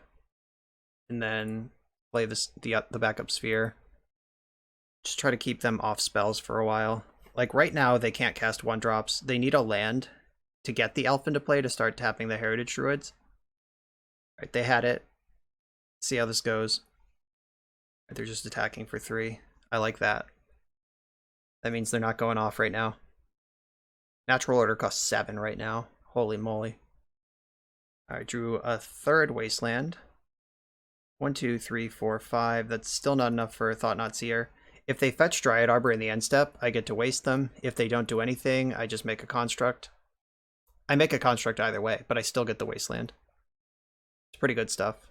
And then play the backup sphere. Just try to keep them off spells for a while. Like right now, they can't cast 1-drops. They need a land to get the elf into play to start tapping the Heritage Druids. Right, they had it. See how this goes. They're just attacking for 3. I like that. That means they're not going off right now. Natural order costs 7 right now. Holy moly. Alright, drew a 3rd Wasteland. 1, 2, 3, 4, 5. That's still not enough for Thought-Knot Seer. If they fetch Dryad Arbor in the end step, I get to waste them. If they don't do anything, I just make a construct. I make a construct either way, but I still get the Wasteland. It's pretty good stuff.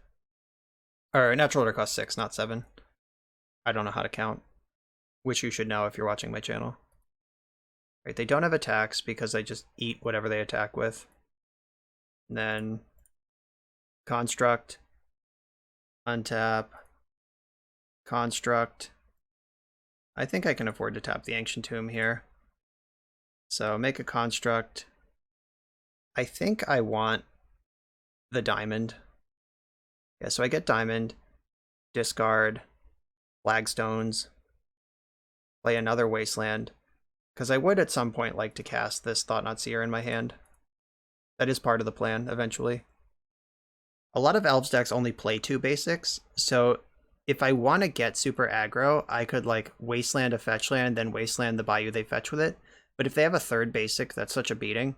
Alright, natural order costs 6, not 7. I don't know how to count, which you should know if you're watching my channel. Right, they don't have attacks because I just eat whatever they attack with. And then construct, untap, construct. I think I can afford to tap the Ancient Tomb here. So make a construct. I think I want the diamond. Yeah, so I get diamond, discard, flagstones, play another wasteland, because I would at some point like to cast this Thought-Knot Seer in my hand. That is part of the plan eventually. A lot of Elves decks only play 2 basics, so if I want to get super aggro, I could like wasteland a fetch land, then wasteland the Bayou they fetch with it. But if they have a 3rd basic, that's such a beating.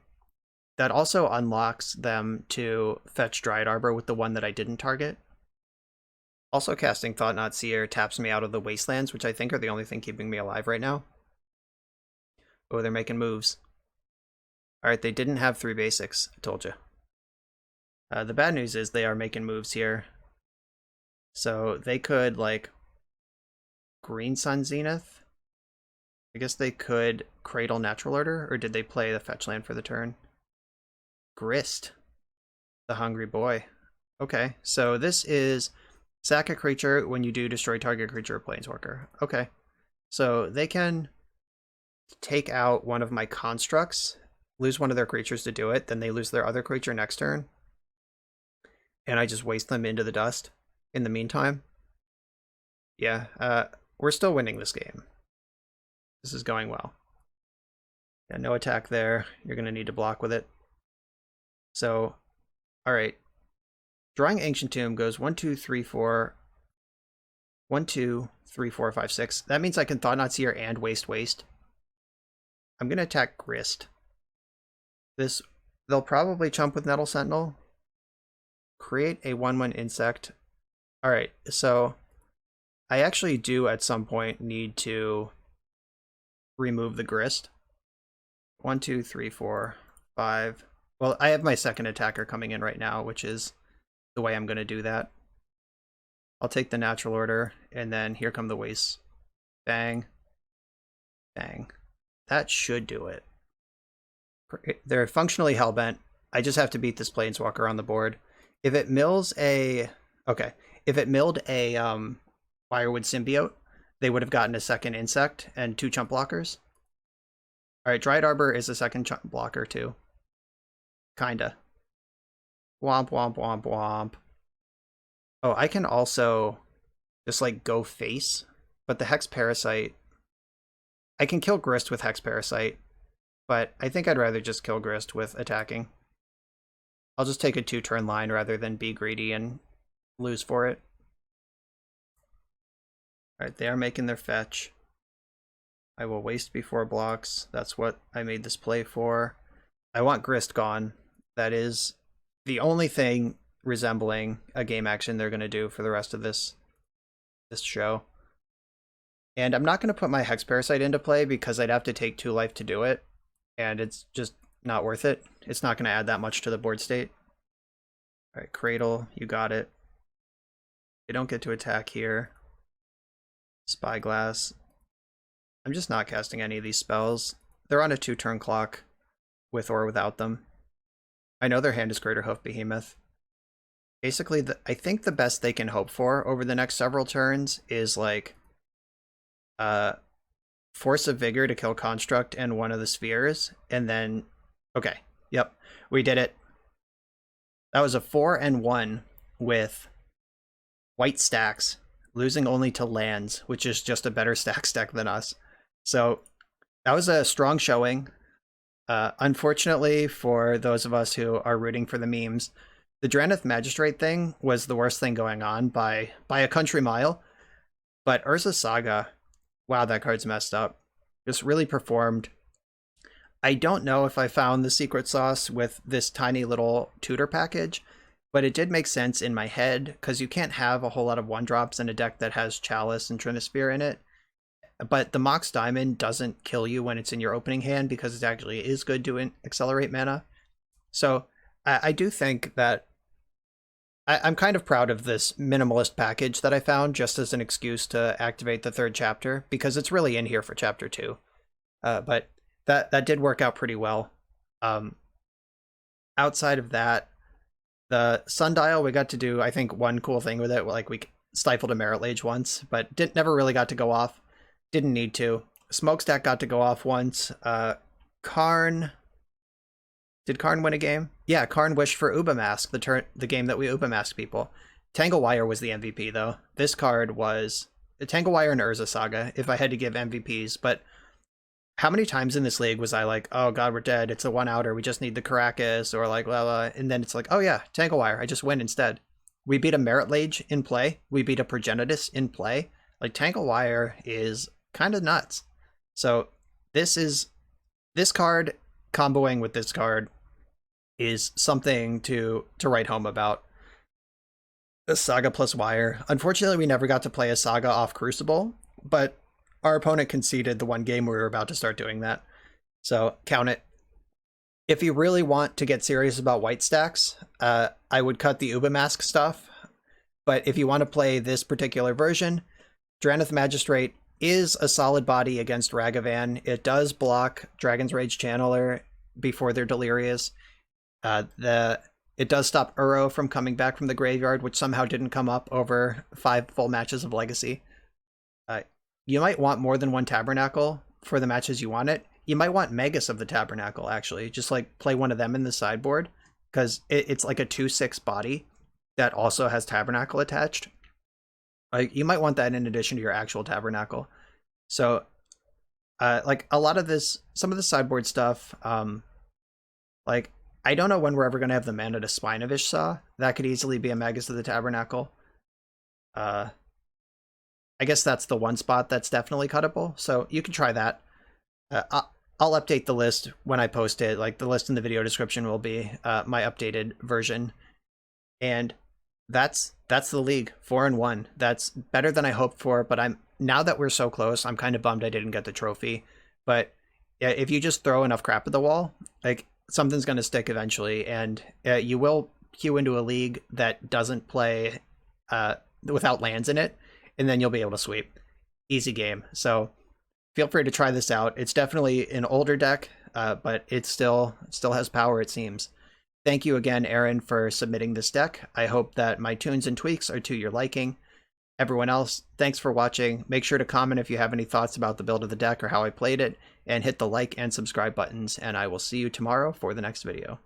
That also unlocks them to fetch Dryad Arbor with the one that I didn't target. Also, casting Thought-Knot Seer taps me out of the wastelands, which I think are the only thing keeping me alive right now. Oh, they're making moves. Alright, they didn't have 3 basics, I told you. The bad news is they are making moves here. So they could, like, Green Sun Zenith? I guess they could Cradle Natural Order, or did they play the fetch land for the turn? Grist, the Hungry Boy. Okay, so this is sack a creature when you do destroy target creature or planeswalker. Okay, so they can take out one of my constructs, lose one of their creatures to do it, then they lose their other creature next turn, and I just waste them into the dust in the meantime. Yeah, we're still winning this game. This is going well. Yeah, no attack there. You're going to need to block with it. So, alright. Drawing Ancient Tomb goes 1, 2, 3, 4. 1, 2, 3, 4, 5, 6. That means I can Thought-Knot Seer and waste. I'm going to attack Grist. They'll probably chump with Nettle Sentinel. Create a 1/1 insect. Alright, so I actually do at some point need to remove the Grist. 1, 2, 3, 4, 5. Well, I have my second attacker coming in right now, which is the way I'm going to do that. I'll take the natural order, and then here come the wastes. Bang. Bang. That should do it. They're functionally hellbent. I just have to beat this planeswalker on the board. If it mills a... Okay. If it milled a Firewood Symbiote, they would have gotten a second insect and 2 chump blockers. Alright, Dryad Arbor is a second chump blocker too. Kinda. Womp, womp, womp, womp. Oh, I can also just like go face, but the Hex Parasite... I can kill Grist with Hex Parasite, but I think I'd rather just kill Grist with attacking. I'll just take a 2-turn line rather than be greedy and lose for it. Alright, they are making their fetch. I will waste before blocks. That's what I made this play for. I want Grist gone. That is the only thing resembling a game action they're going to do for the rest of this show. And I'm not going to put my Hex Parasite into play because I'd have to take 2 life to do it. And it's just not worth it. It's not going to add that much to the board state. Alright, Cradle, you got it. They don't get to attack here. Spyglass. I'm just not casting any of these spells. They're on a 2-turn clock, with or without them. I know their hand is Greater Hoof Behemoth. basically, I think the best they can hope for over the next several turns is like uh Force of Vigor to kill Construct and one of the spheres, and then okay, yep, we did it. That was a 4-1 with white stacks, losing only to lands, which is just a better stacks deck than us. So that was a strong showing. Unfortunately, for those of us who are rooting for the memes, the Drannith Magistrate thing was the worst thing going on by a country mile. But Urza Saga, wow, that card's messed up. Just really performed. I don't know if I found the secret sauce with this tiny little tutor package, but it did make sense in my head, because you can't have a whole lot of 1-drops in a deck that has Chalice and Trinisphere in it. But the Mox Diamond doesn't kill you when it's in your opening hand, because it actually is good to accelerate mana. So I do think that I'm kind of proud of this minimalist package that I found, just as an excuse to activate the 3rd chapter, because it's really in here for chapter 2. But that did work out pretty well. Outside of that, the Sundial, we got to do, I think, one cool thing with it. Like, we stifled a Merit Lage once, but never really got to go off. Didn't need to. Smokestack got to go off once. Karn... Did Karn win a game? Yeah, Karn wished for Uba Mask, the game that we Uba Mask people. Tangle Wire was the MVP, though. This card was... Tangle Wire and Urza Saga, if I had to give MVPs, but how many times in this league was I like, oh god, we're dead, it's a 1-outer, we just need the Caracas, or like, blah, blah, and then it's like, oh yeah, Tangle Wire, I just win instead. We beat a Merit Lage in play, we beat a Progenitus in play. Like, Tangle Wire is kind of nuts. So this card comboing with this card is something to write home about. A Saga plus Wire. Unfortunately, we never got to play a Saga off Crucible, but our opponent conceded the one game we were about to start doing that. So count it. If you really want to get serious about white stacks, I would cut the Uba Mask stuff. But if you want to play this particular version, Drannith Magistrate is a solid body against Ragavan. It does block Dragon's Rage Channeler before they're delirious. It does stop Uro from coming back from the graveyard, which somehow didn't come up over 5 full matches of Legacy. You might want more than one Tabernacle for the matches you want it. You might want Magus of the Tabernacle, actually. Just like play one of them in the sideboard, because it's like a 2/6 body that also has Tabernacle attached. You might want that in addition to your actual Tabernacle. So, like a lot of this, some of the sideboard stuff, like I don't know when we're ever going to have the mana to Spine of Ishsaw. That could easily be a Magus of the Tabernacle. I guess that's the one spot that's definitely cuttable, so you can try that. I'll update the list when I post it. Like, the list in the video description will be my updated version. And that's the league, 4-1. That's better than I hoped for, but now that we're so close, I'm kind of bummed I didn't get the trophy. But if you just throw enough crap at the wall, like, something's going to stick eventually, and you will queue into a league that doesn't play without lands in it, and then you'll be able to sweep. Easy game. So feel free to try this out. It's definitely an older deck, but it still has power, it seems. Thank you again, Aaron, for submitting this deck. I hope that my tunes and tweaks are to your liking. Everyone else, thanks for watching. Make sure to comment if you have any thoughts about the build of the deck or how I played it, and hit the like and subscribe buttons, and I will see you tomorrow for the next video.